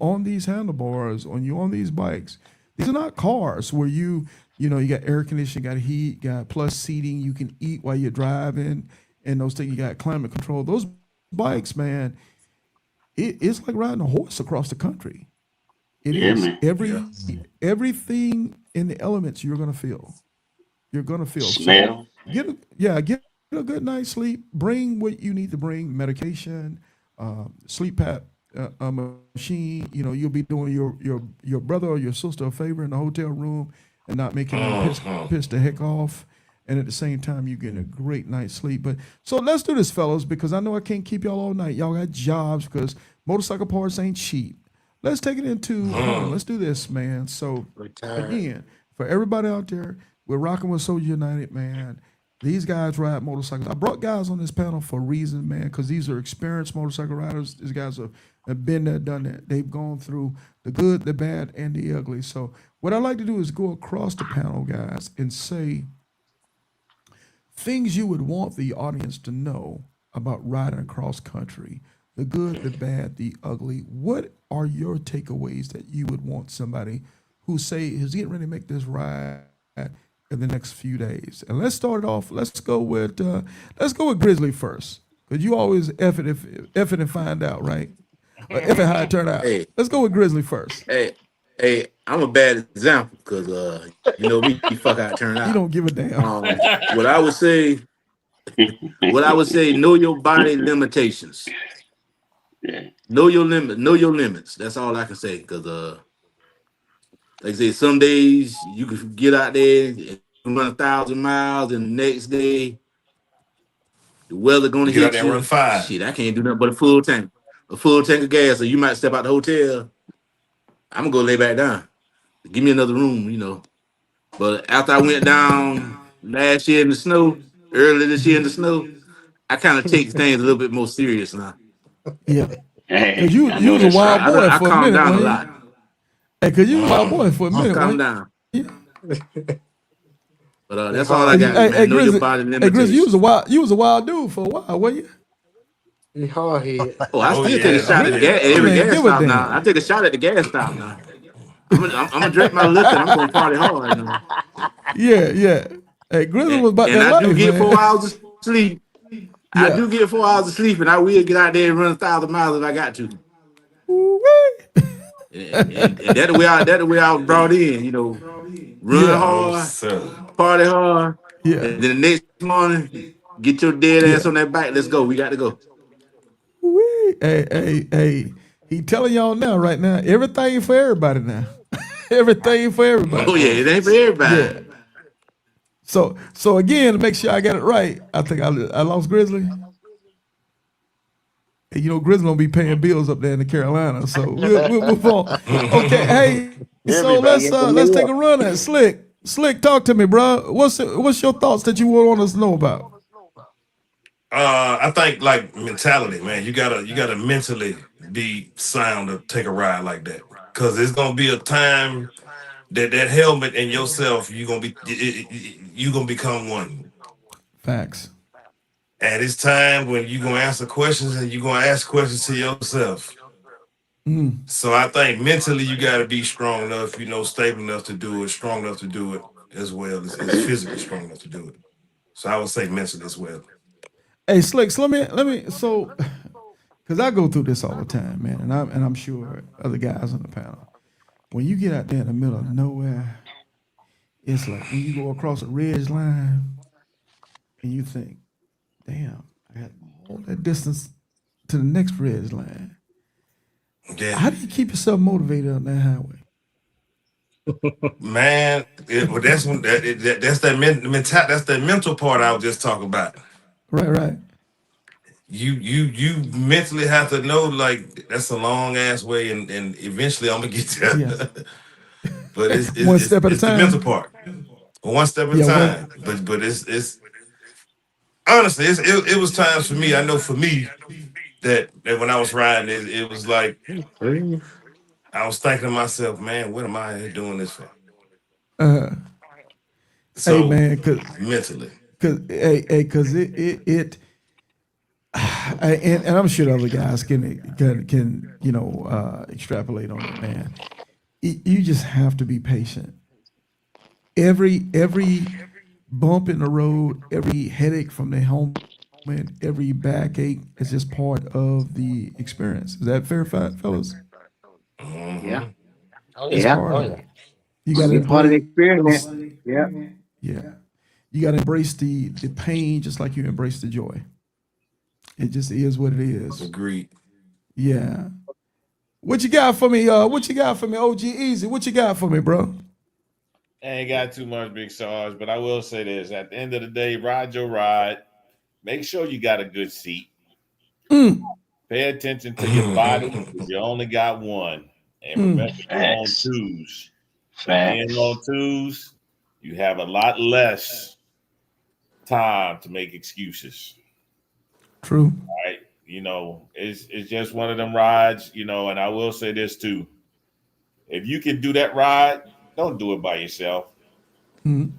on these handlebars, when you're on these bikes. These are not cars where you got air conditioning, got heat, got plus seating. You can eat while you're driving, and those things. You got climate control. Those bikes, man, it's like riding a horse across the country. It Yeah, is man. Yeah. everything in the elements you're gonna feel. You're gonna feel. So Smell. get a good night's sleep. Bring what you need to bring: medication, sleep pap machine. You'll be doing your brother or your sister a favor in the hotel room and not making them Uh-huh. piss the heck off. And at the same time, you're getting a great night's sleep. But so let's do this, fellas, because I know I can't keep y'all all night. Y'all got jobs because motorcycle parts ain't cheap. Let's take it into home. Let's do this, man. So retired. again, for everybody out there, we're rocking with Soldier United, man. These guys ride motorcycles. I brought guys on this panel for a reason, man, because these are experienced motorcycle riders. These guys have been there, done that. They've gone through the good, the bad, and the ugly. So what I like to do is go across the panel, guys, and say things you would want the audience to know about riding across country, the good, the bad, the ugly. What are your takeaways that you would want somebody who's getting ready to make this ride in the next few days? And let's start it off. Let's go with Grizzly first, because you always F it and find out, right? Or F it how it turn out. Hey, Let's go with Grizzly first. hey, hey, I'm a bad example because you know me, fuck how it turn He out. don't give a damn. What I would say, know your body limitations. Yeah. Know your limits. That's all I can say. Cause like I say, some days you can get out there and run 1,000 miles, and the next day the weather gonna You get out hit there and run you. five. Shit, I can't do nothing but a full tank of gas. So you might step out the hotel. I'm gonna go lay back down. Give me another room, you know. But after I went down last year in the snow, early this year in the snow, I kind of take things a little bit more serious now. Yeah, cause Hey, you I you know was a that's wild right. boy I for a calmed minute, down a wasn't lot. you? Hey, cause you was a wild boy Uh-huh. for a I minute, calmed wasn't down. you? But He that's all I hard Cause you, got, head. hey, man. Know your Grizzly, body hey Grizzly, limitations. you was a wild dude for a while, weren't you? He hard head. Oh, I Oh still take a yeah. shot Oh at the Grizzly, gas at yeah. Oh every man, gas yeah. give a stop now. I damn. take a shot at the gas stop now. I'm gonna drink my liquor and I'm gonna party hard now. Yeah, yeah. Hey, Grizzly And, was about and that I do life, get man. 4 hours of sleep. I Yeah. do get 4 hours of sleep, and I will get out there and run 1,000 miles if I got to. Ooh-wee. And that the way I was brought in. You know, run Yeah, Oh hard, sir. party hard, Yeah. And then the next morning, get your dead ass Yeah. on that bike. Let's go. We got to go. Wee. Hey. He telling y'all now, right now, everything for everybody now. Everything for Oh everybody. yeah, it ain't for everybody. Yeah. So again, to make sure I got it right, I think I lost Grizzly. And you know, Grizzly don't be paying bills up there in the Carolina, so we'll move on. Okay, hey, He'll so be back. let's take a run at Slick. Slick, talk to me, bro. What's your thoughts that you would want us to know about? I think like mentality, man. You gotta mentally be sound to take a ride like that. Cause it's gonna be a time that helmet and yourself, you gonna become one. Facts. And it's time when you gonna answer questions and you gonna ask questions to yourself. Mm, So I think mentally you gotta be strong enough, stable enough to do it, strong enough to do it as well as physically strong enough to do it. So I would say mentally as well. Hey, Slick, so let me so because I go through this all the time, man, and I'm sure other guys on the panel. When you get out there in the middle of nowhere, it's like when you go across a ridge line and you think, damn, I got all that distance to the next ridge line. Yeah. How do you keep yourself motivated on that highway? Man, that's when that's that mental that's that mental part I was just talking about. Right. You mentally have to know like that's a long ass way and eventually I'm gonna get Yes. there. But it's, One it's it's step at a it's the mental time. part. One step at a Yeah, time. one. But it's honestly it was times for me. I know for me that when I was riding it was like I was thinking to myself, man, what am I here doing this for? Uh, hey So man, mentally. cause it and I'm sure the other guys can extrapolate on it, man. You just have to be patient. Every bump in the road, every headache from the helmet, every backache is just part of the experience. Is that fair, fellas? Yeah. Mm-hmm. Oh It's yeah. Yeah. part Oh of yeah. it. You got to It's part of the embrace. experiment. Yeah. Yeah, you got to embrace the pain just like you embrace the joy. It just is what it is. Agreed. Yeah. What you got for me? What you got for me, OG Easy? What you got for me, bro? I ain't got too much big stars, but I will say this: at the end of the day, ride your ride. Make sure you got a good seat. Mm, Pay attention to your body because you only got one. And remember, mm, you're on Facts. twos. And being Facts. on twos, you have a lot less time to make excuses. true. Right? It's just one of them rides, and I will say this too. If you can do that ride, don't do it by yourself. Mm,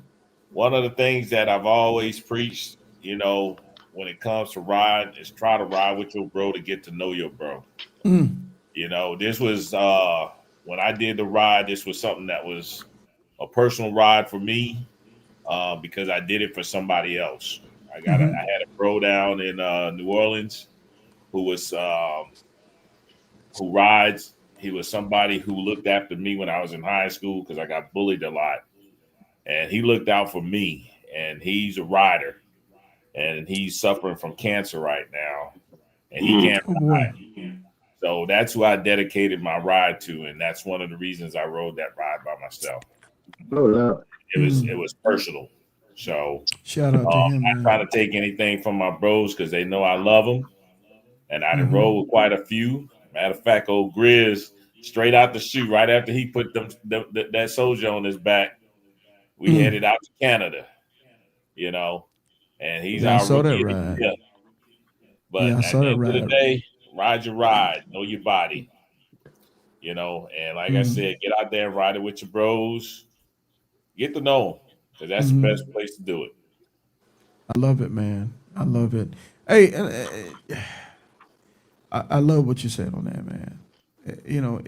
One of the things that I've always preached, when it comes to ride, is try to ride with your bro to get to know your bro. mm, This was when I did the ride, this was something that was a personal ride for me, because I did it for somebody else. I mm-hmm, had a bro down in New Orleans who was who rides. He was somebody who looked after me when I was in high school because I got bullied a lot, and he looked out for me. And he's a rider, and he's suffering from cancer right now, and he Mm. can't oh boy. ride. So that's who I dedicated my ride to, and that's one of the reasons I rode that ride by myself. Oh, Lord. It was personal. So Shout out to him, not trying man. to take anything from my bros because they know I love them, and I done Mm-hmm, rode with quite a few. Matter of fact, old Grizz, straight out the chute, right after he put that soldier on his back, we mm. headed out to Canada. You know, and he's Yeah, I our saw that rookie of the ride. year. Yeah, But I at saw the that end of the ride. day, ride your ride, know your body. And like I Mm, said, get out there and ride it with your bros. Get to know them because that's the mm-hmm. best place to do it. I love it, man. I love it. Hey, I love what you said on that, man. You know,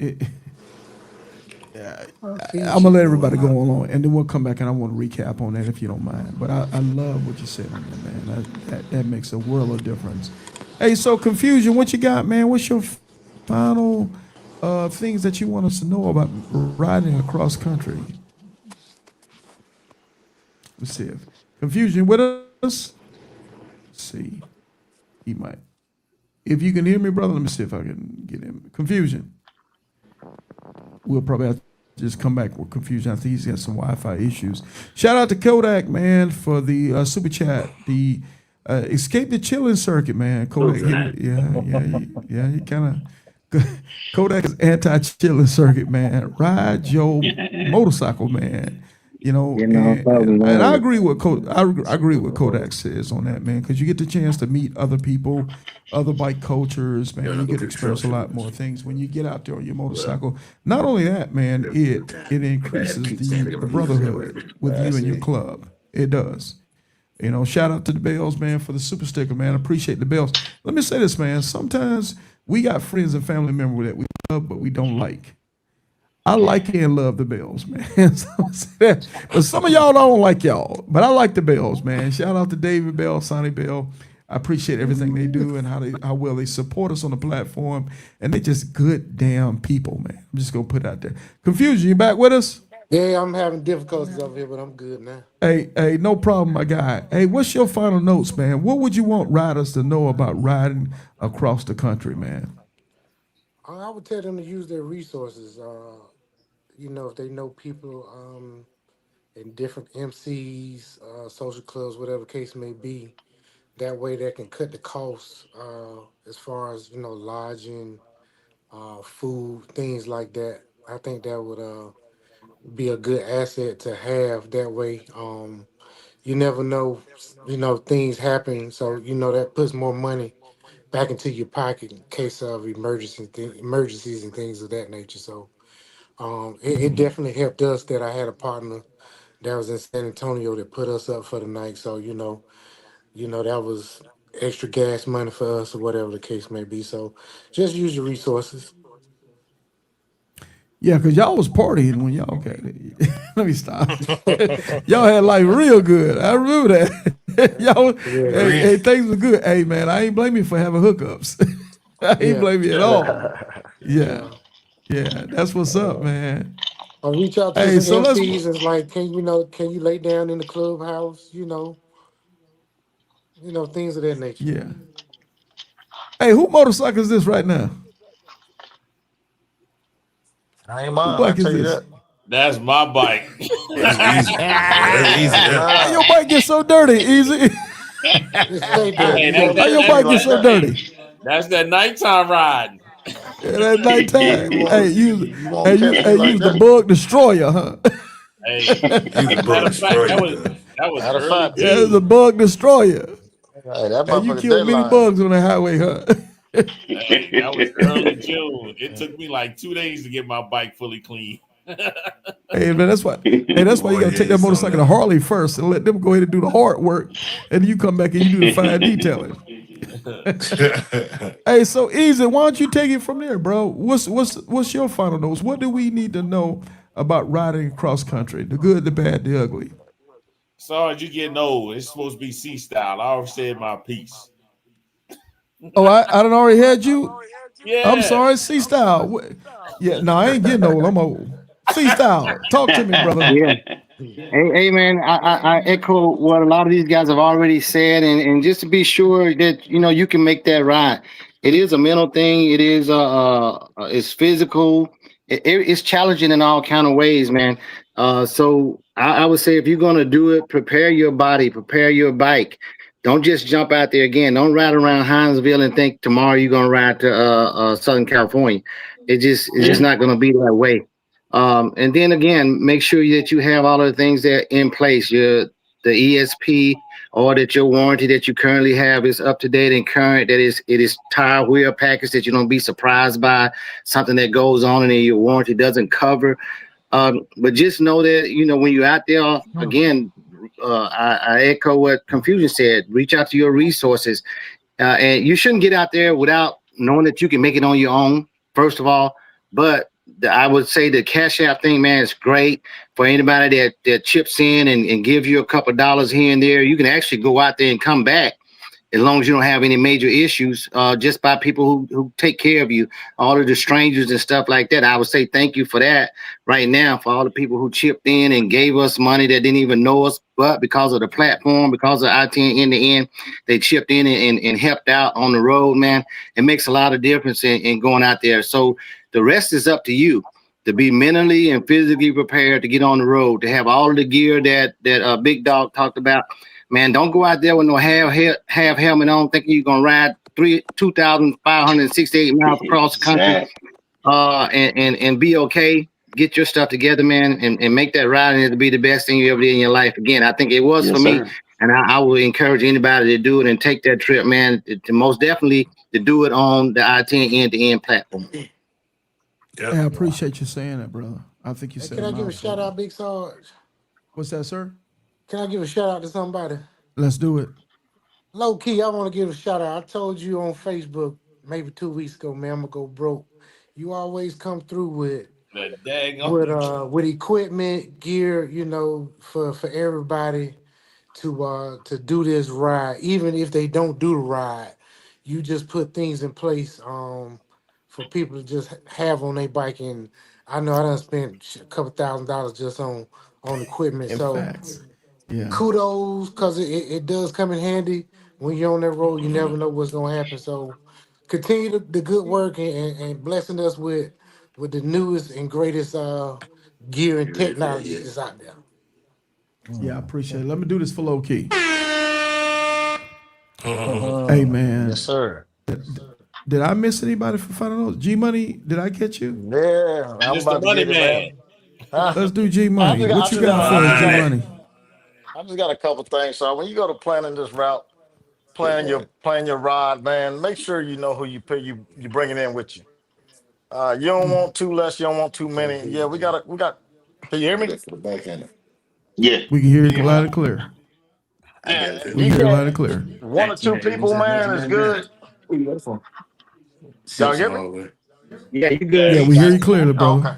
I'm gonna let everybody go along, and then we'll come back and I want to recap on that if you don't mind. But I love what you said on that, man. That makes a world of difference. Hey, so Konfusion, what you got, man? What's your final things that you want us to know about riding across country? Let's see if Konfusion with us? Let's see. He might. If you can hear me, brother, let me see if I can get him. Konfusion. We'll probably have to just come back with Konfusion. I think he's got some Wi-Fi issues. Shout out to Kodak, man, for the super chat. The escape the chilling circuit, man. Kodak, he kind of Kodak is anti-chilling circuit, man. Ride your motorcycle, man. You know, and I agree with I agree with Kodak says on that, man, because you get the chance to meet other people, other bike cultures, man. You get to experience a lot more things when you get out there on your motorcycle. Not only that, man, it increases the brotherhood with you and your club. It does. You know, shout out to the Bells, man, for the super sticker, man. Appreciate the Bells. Let me say this, man. Sometimes we got friends and family members that we love, but we don't like. I like and love the Bells, man. But some of y'all don't like y'all, but I like the Bells, man. Shout out to David Bell, Sonny Bell. I appreciate everything they do and how well they support us on the platform. And they just good damn people, man. I'm just gonna put it out there. Konfusion, you back with us? Yeah, I'm having difficulties over here, but I'm good now. Hey, no problem, my guy. Hey, what's your final notes, man? What would you want riders to know about riding across the country, man? I would tell them to use their resources. You know, if they know people in different MCs, social clubs, whatever the case may be, that way they can cut the costs as far as, you know, lodging, food, things like that. I think that would be a good asset to have that way. You never know, you know, things happen. So, you know, that puts more money back into your pocket in case of emergencies and things of that nature. So it definitely helped us that I had a partner that was in San Antonio that put us up for the night. So, you know, that was extra gas money for us or whatever the case may be. So just use your resources. Yeah, because y'all was partying when y'all got it. Let me stop. Y'all had life real good. I remember that. Y'all, Yeah. hey, things were good. Hey, man, I ain't blame you for having hookups. I ain't Yeah. blame you at all. Yeah, Yeah. that's what's up, man. Or reach out to Hey, some so let's. MCs and like, can you lay down in the clubhouse? You know, things of that nature. Yeah. Hey, who motorcycle is this right now? I ain't Who mine, I bike is tell you this? that. That's my bike. That's easy. Yeah, that's easy there. How Nah. your bike get so dirty, Easy? Just stay Hey, dirty. You that, won't How that, get your that, Be bike get like so that, that. hey, dirty? that's that nighttime riding. Yeah, that You nighttime. Hey, won't you won't catch me use like the that. bug destroyer, huh? Hey, Use the matter bug of fact, destroyer, cuz. that was Matter of early fact, Yeah, it's a June. bug destroyer. hey, that Hey, you motherfucker killed many deadline. bugs on the highway, huh? Hey, that was early June. It took me like 2 days to get my bike fully clean. Hey, man, that's why. Hey, that's why you Boy, gotta yeah, take that it's something motorcycle to Harley first and let them go ahead and do the hard work, and then you come back and you do the fine detailing. else. Hey, so Easy, why don't you take it from there, bro? What's your final notes? What do we need to know about riding cross country? The good, the bad, the ugly. Sorry, you getting old. It's supposed to be C-style. I already said my piece. Oh, I done already had you. I'm Yeah. sorry, C-Style. Yeah, no, I ain't getting old. I'm old. C-Style, talk to me, brother. Yeah. Hey, man, I echo what a lot of these guys have already said, and just to be sure that you know you can make that ride. It is a mental thing. It is it's physical. It's challenging in all kind of ways, man. So I would say if you're gonna do it, prepare your body, prepare your bike. Don't just jump out there again. Don't ride around Hinesville and think tomorrow you're gonna ride to Southern California. It's just not gonna be that way. And then again, make sure that you have all of the things that in place. The ESP, or that your warranty that you currently have is up to date and current. That it is tire wheel package, that you don't be surprised by something that goes on and your warranty doesn't cover. But just know that you know when you're out there again. I echo what Konfusion said. Reach out to your resources, and you shouldn't get out there without knowing that you can make it on your own. First of all, but I would say the Cash App thing, man, is great for anybody that chips in and give you a couple of dollars here and there. You can actually go out there and come back as long as you don't have any major issues, just by people who take care of you, all of the strangers and stuff like that. I would say thank you for that right now, for all the people who chipped in and gave us money that didn't even know us, but because of the platform, because of I10 in the end, they chipped in and helped out on the road, man. It makes a lot of difference in going out there. So the rest is up to you to be mentally and physically prepared to get on the road, to have all of the gear that Big Dog talked about. Man, don't go out there with no half helmet on, thinking you're gonna ride 2,568 miles across the country, and be okay. Get your stuff together, man, and make that ride, and it'll be the best thing you ever did in your life. Again, I think it was for me, and I would encourage anybody to do it and take that trip, man. To most definitely to do it on the I10 end-to-end platform. Yep. I appreciate you saying that, brother. I think you Hey, said can a I give a mouthful. shout out, Big Sarge? What's that, sir? Can I give a shout out to somebody? Let's do it. Low key, I want to give a shout out. I told you on Facebook maybe 2 weeks ago, man, I'm gonna go broke. You always come through The daggone with equipment, gear, for everybody to do this ride. Even if they don't do the ride, you just put things in place for people to just have on their bike. And I know I done spent a couple $1,000s just on equipment. In So facts. Yeah. kudos, because it does come in handy when you're on that road. You never know what's gonna happen. So continue the good work and blessing us with the newest and greatest gear and technology that's out there. Yeah, I appreciate it. Let me do this for low key. Hey, Yes, man. sir. Did I miss anybody for final notes? G Money, did I catch you? Yeah, I'm just the about to money get it, man. man. Huh? Let's do G I Money. just got, What I you just got, got a, for I us, just G got, Right. Money? I just got a couple things. So when you go to planning this route, plan your ride, man. Make sure you know who you bringing in with you. You don't want too less. You don't want too many. Yeah, we got. Can you hear me? Yeah. We can hear Can you you, loud and clear. yeah, if We you can hear you can't, loud and clear. 1 or 2 people, man, is good. Y'all get me? Yeah, you Yeah, good. we hear you clearly, Oh, brother. okay.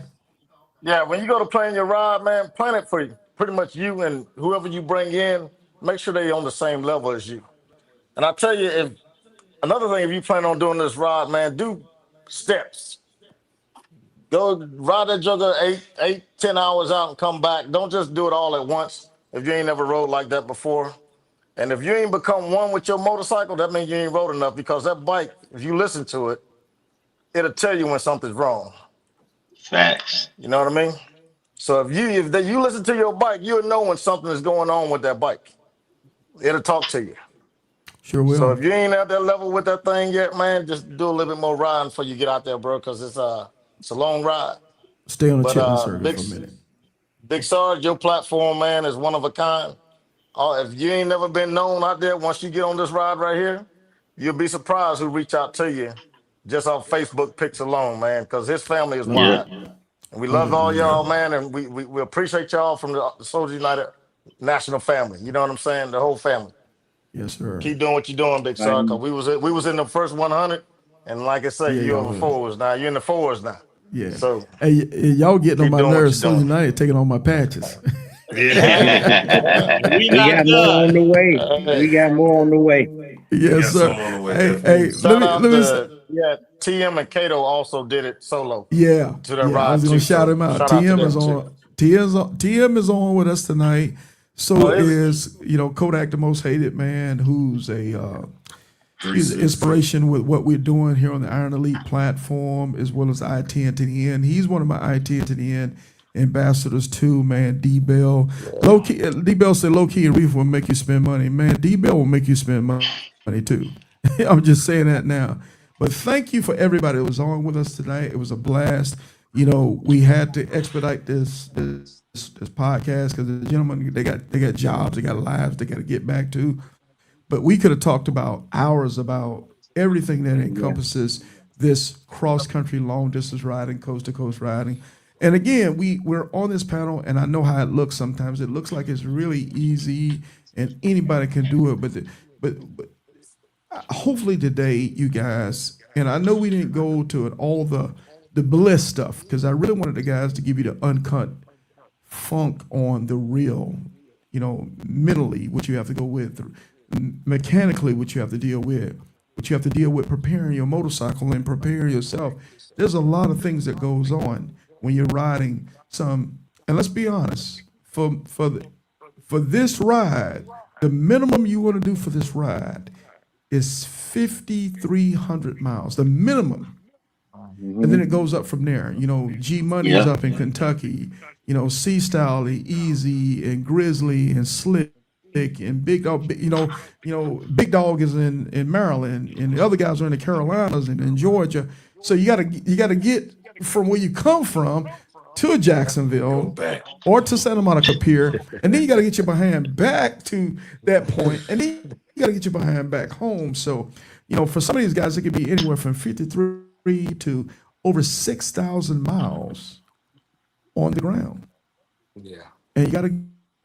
Yeah, when you go to plan your ride, man, plan it for you. Pretty much you and whoever you bring in, make sure they on the same level as you. And I tell you, if another thing, if you plan on doing this ride, man, do steps. Go ride that jugger 10 hours out and come back. Don't just do it all at once if you ain't never rode like that before. And if you ain't become one with your motorcycle, that means you ain't rode enough because that bike, if you listen to it, it'll tell you when something's wrong. Facts. You know what I mean? So if you listen to your bike, you'll know when something is going on with that bike. It'll talk to you. Sure So will. if you ain't at that level with that thing yet, man, just do a little bit more riding before you get out there, bro, because it's a long ride. Stay on the But Chitlin circuit for a minute. Big Sarge, your platform, man, is one of a kind. If you ain't never been known out there, once you get on this ride right here, you'll be surprised who reach out to you just off Facebook pics alone, man, because his family is Love it. Yeah. wide. And we Love love it, all man. y'all, man, and we appreciate y'all from the Soldier United National family. You know what I'm saying? The whole family. Yes, sir. Keep doing what you're doing, Big Sarge, because we was in the first 100, and like I say, Yeah, you y'all over was. fours now. You're in the fours now. Yeah. So Hey, y'all getting on keep my doing what nerves. you're Soldier doing. United taking on my patches. Yeah. We We not got more on done. the way. We Hey, got more on the way. We Yes, got some sir. on the way, Hey, definitely. let shout me out let me. s- to TM and Cato also did it solo Yeah, to that yeah. I ride was gonna too. shout So him out. shout out to TM is them too. on. TM is on with us tonight. So Oh, is it? is Kodak, the most hated man, who's he's an 360. inspiration with what we're doing here on the Iron Elite platform, as well as I10 to the end. He's one of my I10 to the end ambassadors too, man. D Bell, low key. D Bell said low key and Reef will make you spend money, man. D Bell will make you spend money too. I'm just saying that now. But thank you for everybody that was on with us tonight. It was a blast. We had to expedite this podcast because the gentlemen they got jobs, they got lives, they got to get back to. But we could have talked about hours about everything that encompasses this cross country long distance riding, coast to coast riding. And again, we're on this panel, and I know how it looks sometimes. It looks like it's really easy and anybody can do it, but hopefully today, you guys, and I know we didn't go to all the bliss stuff because I really wanted the guys to give you the uncut funk on the real, mentally what you have to go with. mechanically what you have to deal with, what you have to deal with preparing your motorcycle and preparing yourself. There's a lot of things that goes on when you're riding some. And let's be honest, for this ride, the minimum you want to do for this ride is 5,300 miles, the minimum. And then it goes up from there. You know, G Money is Yeah. up in Kentucky. You know, CStyle, and Eazy, and Grizzly, and Slick, and Big Dog. Big Dog is in Maryland, and the other guys are in the Carolinas and in Georgia. So you gotta get from where you come from to Jacksonville back. or to Santa Monica Pier, and then you got to get your behind back to that point, and then you got to get your behind back home. So, you know, for some of these guys, it could be anywhere from 53 to over 6,000 miles on the ground, Yeah. and you got to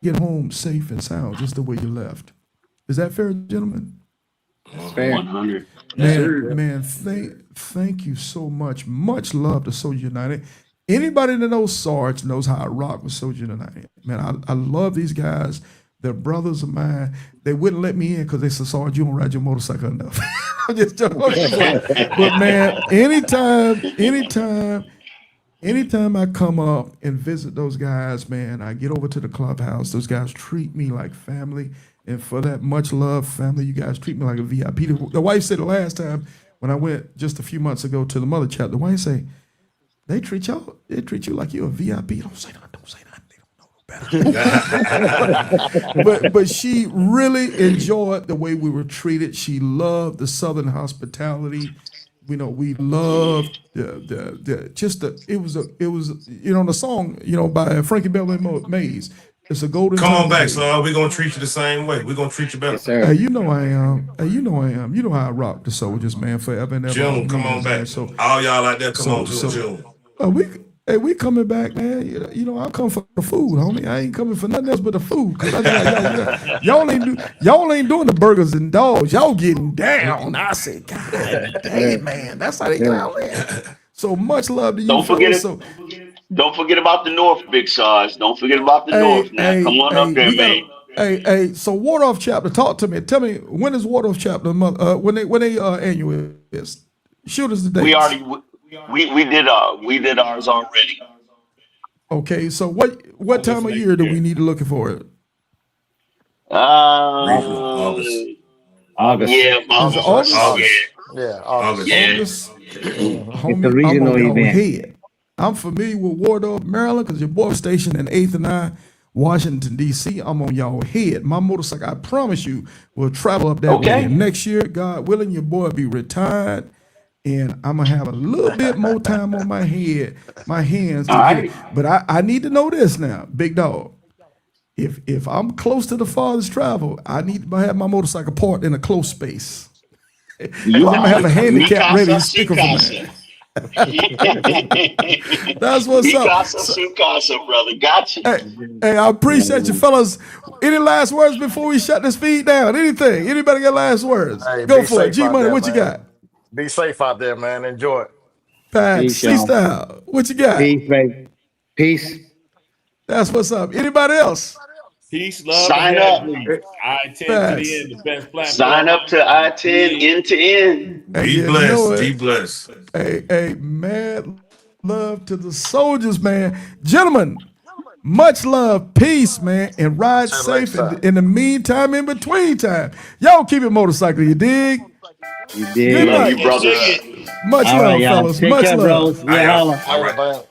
get home safe and sound, just the way you left. Is that fair, gentlemen? Fair. 100. Man, thank you so much. Much love to Soldier United. Anybody that knows Sarge knows how I rock with Soldier United. Man, I love these guys. They're brothers of mine. They wouldn't let me in because they said, Sarge, you don't ride your motorcycle enough. I'm just joking. But man, anytime I come up and visit those guys, man, I get over to the clubhouse. Those guys treat me like family. And for that much love, family, you guys treat me like a VIP. The wife said the last time when I went just a few months ago to the mother chat, the wife say, they treat you like you're a VIP. Don't say nothing. They don't know no better. but she really enjoyed the way we were treated. She loved the Southern hospitality. You know, we loved it was the song, you know, by Frankie Bell and Mays. It's a golden. Come on time back, day. son. We're gonna treat you the same way. We're gonna treat you better. Yes, sir. Hey, you know I am. You know how I rock the soldiers, man, forever and ever. June, come on back. Man. So All y'all out there, come on to June. we coming back, man. You know, I come for the food, homie. I ain't coming for nothing else but the food. Cause y'all ain't doing the burgers and dogs. Y'all getting down. I said, God damn, man, that's how they get out there. So much love to you. Don't forget fellas. it. Don't forget about the North, Big Sarge. Don't forget about the North now. Come on up there, man. So Wardorf chapter, talk to me. Tell me, when is Wardorf chapter when they annual is? Shoot us the dates. We did ours already. Okay, so what time of year do we need to look for it? August. Yeah, August? Yeah, August. Yeah. August. It's a Homie, I'm regional on y'all event. head. I'm familiar with Wardorf, Maryland, because your boy was stationed in 8th and I, Washington, D.C. I'm on y'all head. My motorcycle, I promise you, will travel up that way. And next year, God willing, your boy will be retired, and I'm going to have a little bit more time on my hands. To get it. But I need to know this now, big dog. If I'm close to the farthest travel, I need to have my motorcycle parked in a close space. I'm going to have a handicap ready to stick for me. That's what's up. Sukasa, brother. Got you. Hey, I appreciate you, fellas. Any last words before we shut this feed down? Anything? Anybody got last words? Hey, Go be for it. safe G out Money, there, what you man. got? Be safe out there, man. Enjoy it. Pat, Peace, y'all. CStyle, what you got? Peace, baby. Peace. That's what's up. Anybody else? Peace, love, Sign and up. happiness. I-10 to Facts. the end, the best platform. Sign up to I-10 end to end. Hey, Be you know blessed. it. Be blessed. Hey, mad love to the soldiers, man. Gentlemen, much love, peace, man, and ride Till safe next time. in the meantime, in between time. Y'all keep it motorcycle, you dig? You Good did. Love night. you, brother. Much All love, right, y'all. fellas. Take Much care, love. bros. Yeah, holla. All right. Man.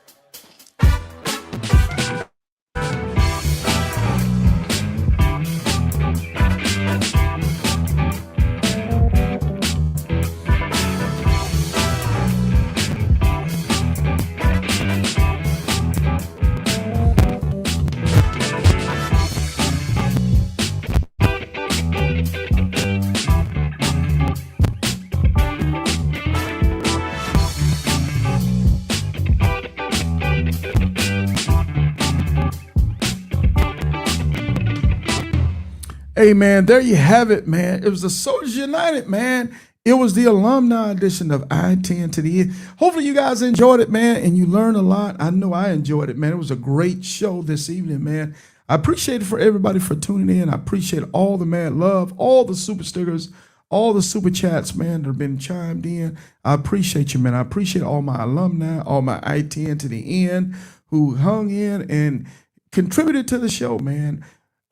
Hey, man, there you have it, man. It was the Soldiers United, man. It was the alumni edition of I10 to the end. Hopefully you guys enjoyed it, man, and you learned a lot. I know I enjoyed it, man. It was a great show this evening, man. I appreciate it for everybody for tuning in. I appreciate all the mad love, all the super stickers, all the super chats, man, that have been chimed in. I appreciate you, man. I appreciate all my alumni, all my I10 to the end who hung in and contributed to the show, man.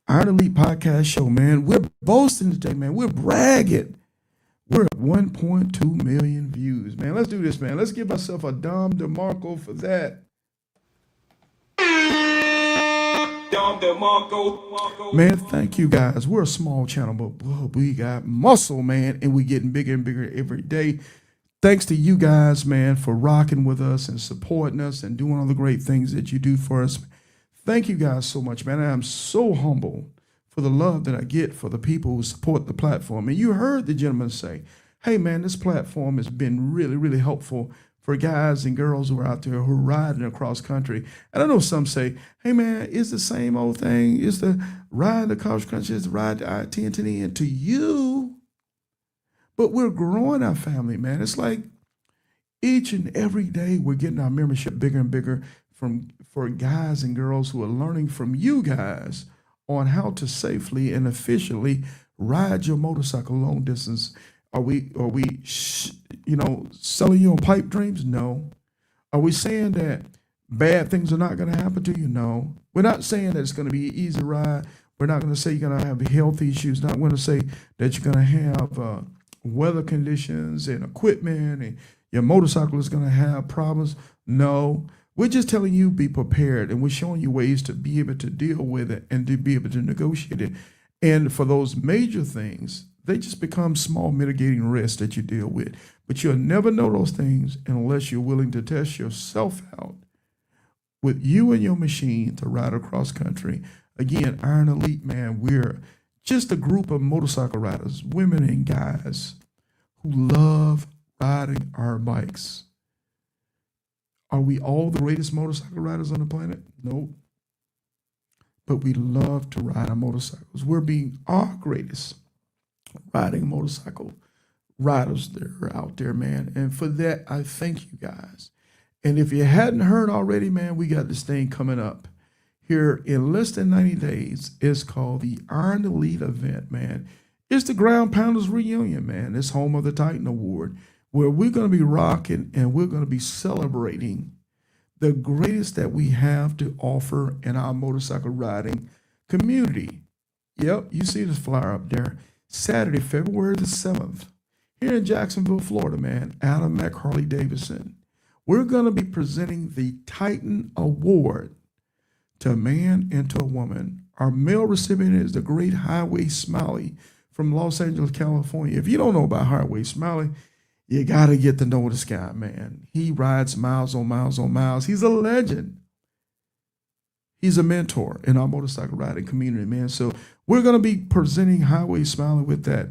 Iron Elite Podcast Show, man. We're boasting today, man. We're bragging. We're at 1.2 million views, man. Let's do this, man. Let's give myself a Dom DeMarco for that. Man, thank you guys. We're a small channel, but we got muscle, man, and we're getting bigger and bigger every day. Thanks to you guys, man, for rocking with us and supporting us and doing all the great things that you do for us. Thank you guys so much, man. I am so humble for the love that I get for the people who support the platform. And you heard the gentleman say, hey, man, this platform has been really, really helpful for guys and girls who are out there who are riding across country. And I know some say, hey, man, it's the same old thing. It's the ride across country, it's the ride to I-10 to the end to you. But we're growing our family, man. It's like each and every day we're getting our membership bigger and bigger for guys and girls who are learning from you guys on how to safely and efficiently ride your motorcycle long distance. Are we selling you on pipe dreams? No. Are we saying that bad things are not going to happen to you? No. We're not saying that it's going to be an easy ride. We're not going to say you're going to have health issues. Not going to say that you're going to have weather conditions and equipment and your motorcycle is going to have problems. No. We're just telling you be prepared, and we're showing you ways to be able to deal with it and to be able to negotiate it. And for those major things, they just become small mitigating risks that you deal with. But you'll never know those things unless you're willing to test yourself out with you and your machine to ride across country. Again, Iron Elite, man, we're just a group of motorcycle riders, women and guys who love riding our bikes. Are we all the greatest motorcycle riders on the planet? Nope. But we love to ride our motorcycles. We're being our greatest riding motorcycle riders that are out there, man. And for that, I thank you guys. And if you hadn't heard already, man, we got this thing coming up here in less than 90 days. It's called the Iron Elite event, man. It's the Ground Pounders reunion, man. It's home of the Titan Award, where we're going to be rocking and we're going to be celebrating the greatest that we have to offer in our motorcycle riding community. Yep, you see this flyer up there. Saturday, February the 7th, here in Jacksonville, Florida, man, Adam Mack Harley Davidson. We're going to be presenting the Titan Award to a man and to a woman. Our male recipient is the great Highway Smiley from Los Angeles, California. If you don't know about Highway Smiley, you got to get to know this guy, man. He rides miles on miles on miles. He's a legend. He's a mentor in our motorcycle riding community, man. So we're going to be presenting Highway Smiley with that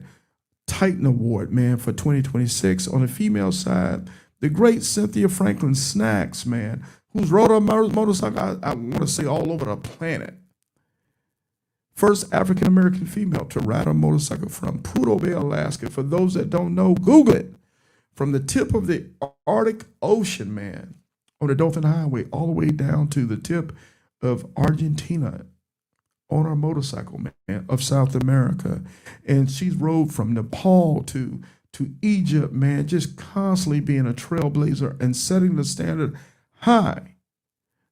Titan Award, man, for 2026. On the female side, the great Cynthia Franklin Snacks, man, who's rode a motorcycle, I want to say, all over the planet. First African-American female to ride a motorcycle from Prudhoe Bay, Alaska. For those that don't know, Google it. From the tip of the Arctic Ocean, man, on the Dothan Highway, all the way down to the tip of Argentina on our motorcycle, man, of South America. And she's rode from Nepal to Egypt, man, just constantly being a trailblazer and setting the standard high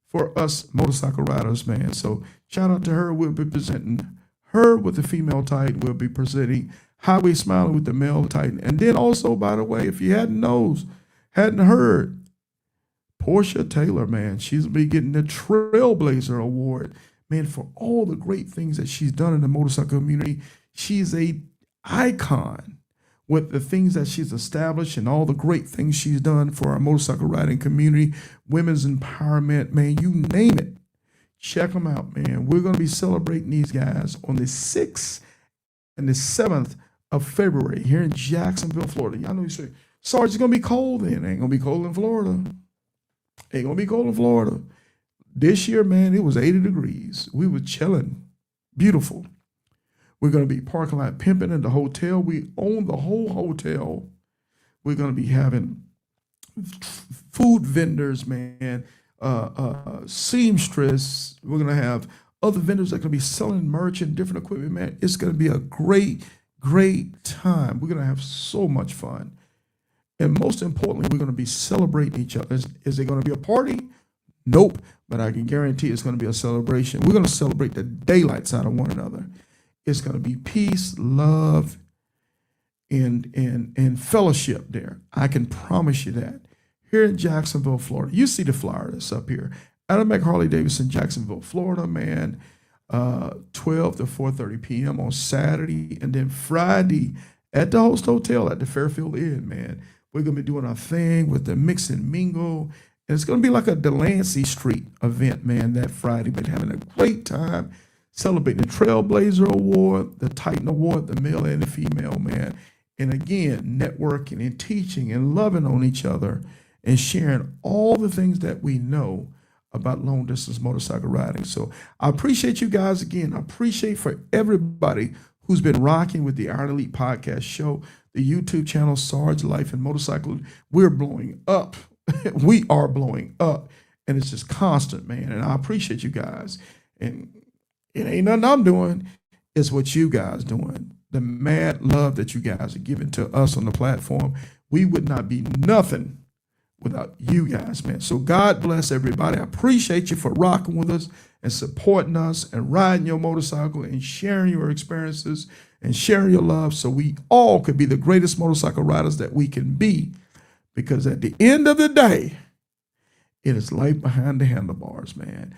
for us motorcycle riders, man. So shout out to her. We'll be presenting her with the female Titan. We'll be presenting Highway Smiley with the male Titan. And then also, by the way, if you hadn't heard, Portia Taylor, man, she's be getting the Trailblazer Award, man, for all the great things that she's done in the motorcycle community. She's a icon with the things that she's established and all the great things she's done for our motorcycle riding community, women's empowerment, man, you name it. Check them out, man. We're going to be celebrating these guys on the 6th and the 7th of February here in Jacksonville, Florida. Y'all know you say, Sarge, it's going to be cold then. Ain't going to be cold in Florida. Ain't going to be cold in Florida. This year, man, it was 80 degrees. We were chilling. Beautiful. We're going to be parking lot pimping in the hotel. We own the whole hotel. We're going to be having food vendors, man, seamstress. We're going to have other vendors that are going to be selling merch and different equipment, man. It's going to be a great, great time. We're going to have so much fun. And most importantly, we're going to be celebrating each other. Is it going to be a party? Nope. But I can guarantee it's going to be a celebration. We're going to celebrate the daylights out of one another. It's going to be peace, love, and fellowship there. I can promise you that. Here in Jacksonville, Florida, you see the flyer that's up here. Adam Harley-Davidson, Jacksonville, Florida, man. 12 to 4:30 p.m. on Saturday, and then Friday at the Host Hotel at the Fairfield Inn, man. We're going to be doing our thing with the Mix and Mingle, and it's going to be like a Delancey Street event, man, that Friday. We're having a great time celebrating the Trailblazer Award, the Titan Award, the male and the female, man. And again, networking and teaching and loving on each other and sharing all the things that we know about long distance motorcycle riding. So I appreciate you guys again. I appreciate for everybody who's been rocking with the Iron Elite Podcast Show, the YouTube channel, Sarge Life and Motorcycle. We're blowing up. We are blowing up. And it's just constant, man. And I appreciate you guys. And it ain't nothing I'm doing. It's what you guys doing. The mad love that you guys are giving to us on the platform. We would not be nothing without you guys, man. So God bless everybody. I appreciate you for rocking with us and supporting us and riding your motorcycle and sharing your experiences and sharing your love so we all could be the greatest motorcycle riders that we can be. Because at the end of the day, it is life behind the handlebars, man.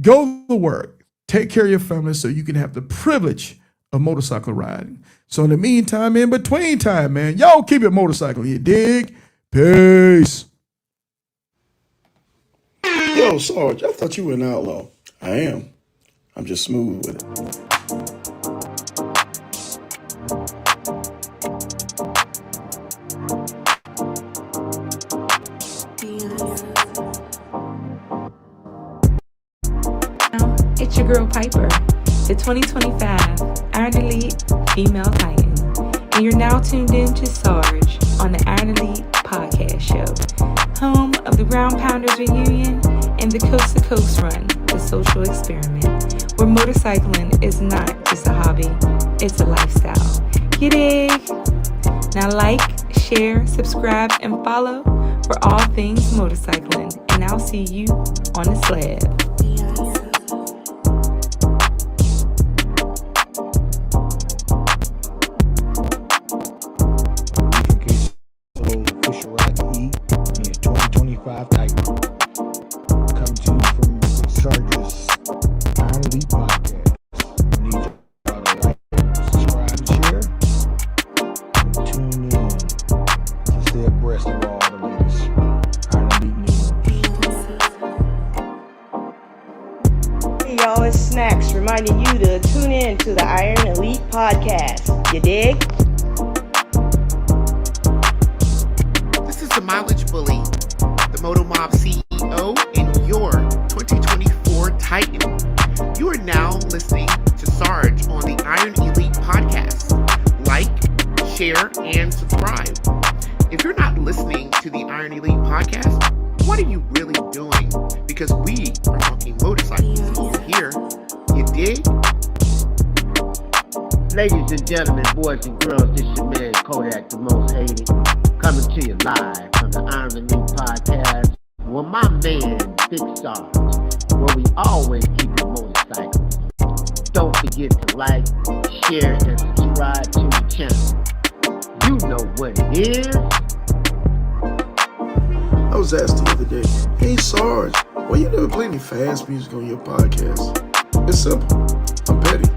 Go to work. Take care of your family so you can have the privilege of motorcycle riding. So in the meantime, in between time, man, y'all keep it motorcycle, you dig? Peace. Yo, Sarge, I thought you were an outlaw. I am. I'm just smooth with it. It's your girl Piper, the 2025 Iron Elite Female Titan, and you're now tuned in to Sarge on the Iron Elite Podcast Show, home of the Ground Pounders Reunion and the Coast to Coast Run, the social experiment, where motorcycling is not just a hobby, it's a lifestyle. You dig? Now like, share, subscribe, and follow for all things motorcycling, and I'll see you on the sled. Come to you from Sarge's Iron Elite Podcast. We need y'all to like, subscribe, and share. And tune in to stay abreast of all the latest Iron Elite news. Hey y'all, it's Snacks reminding you to tune in to the Iron Elite Podcast. You dig? This is the Mileage Bully, the Moto Mob CEO, and your 2024 Titan. You are now listening to Sarge on the Iron Elite Podcast. Like, share, and subscribe. If you're not listening to the Iron Elite Podcast, what are you really doing? Because we are talking motorcycles here. You dig? Ladies and gentlemen, boys and girls, this is your man Kodak, the most hated, coming to you live from the Iron Elite Podcast with my man Big Sarge, where we always keep the motorcycles. Don't forget to like, share, and subscribe to the channel. You know what it is. I was asked the other day, hey Sarge, why you never play any fast music on your podcast? It's simple. I'm petty.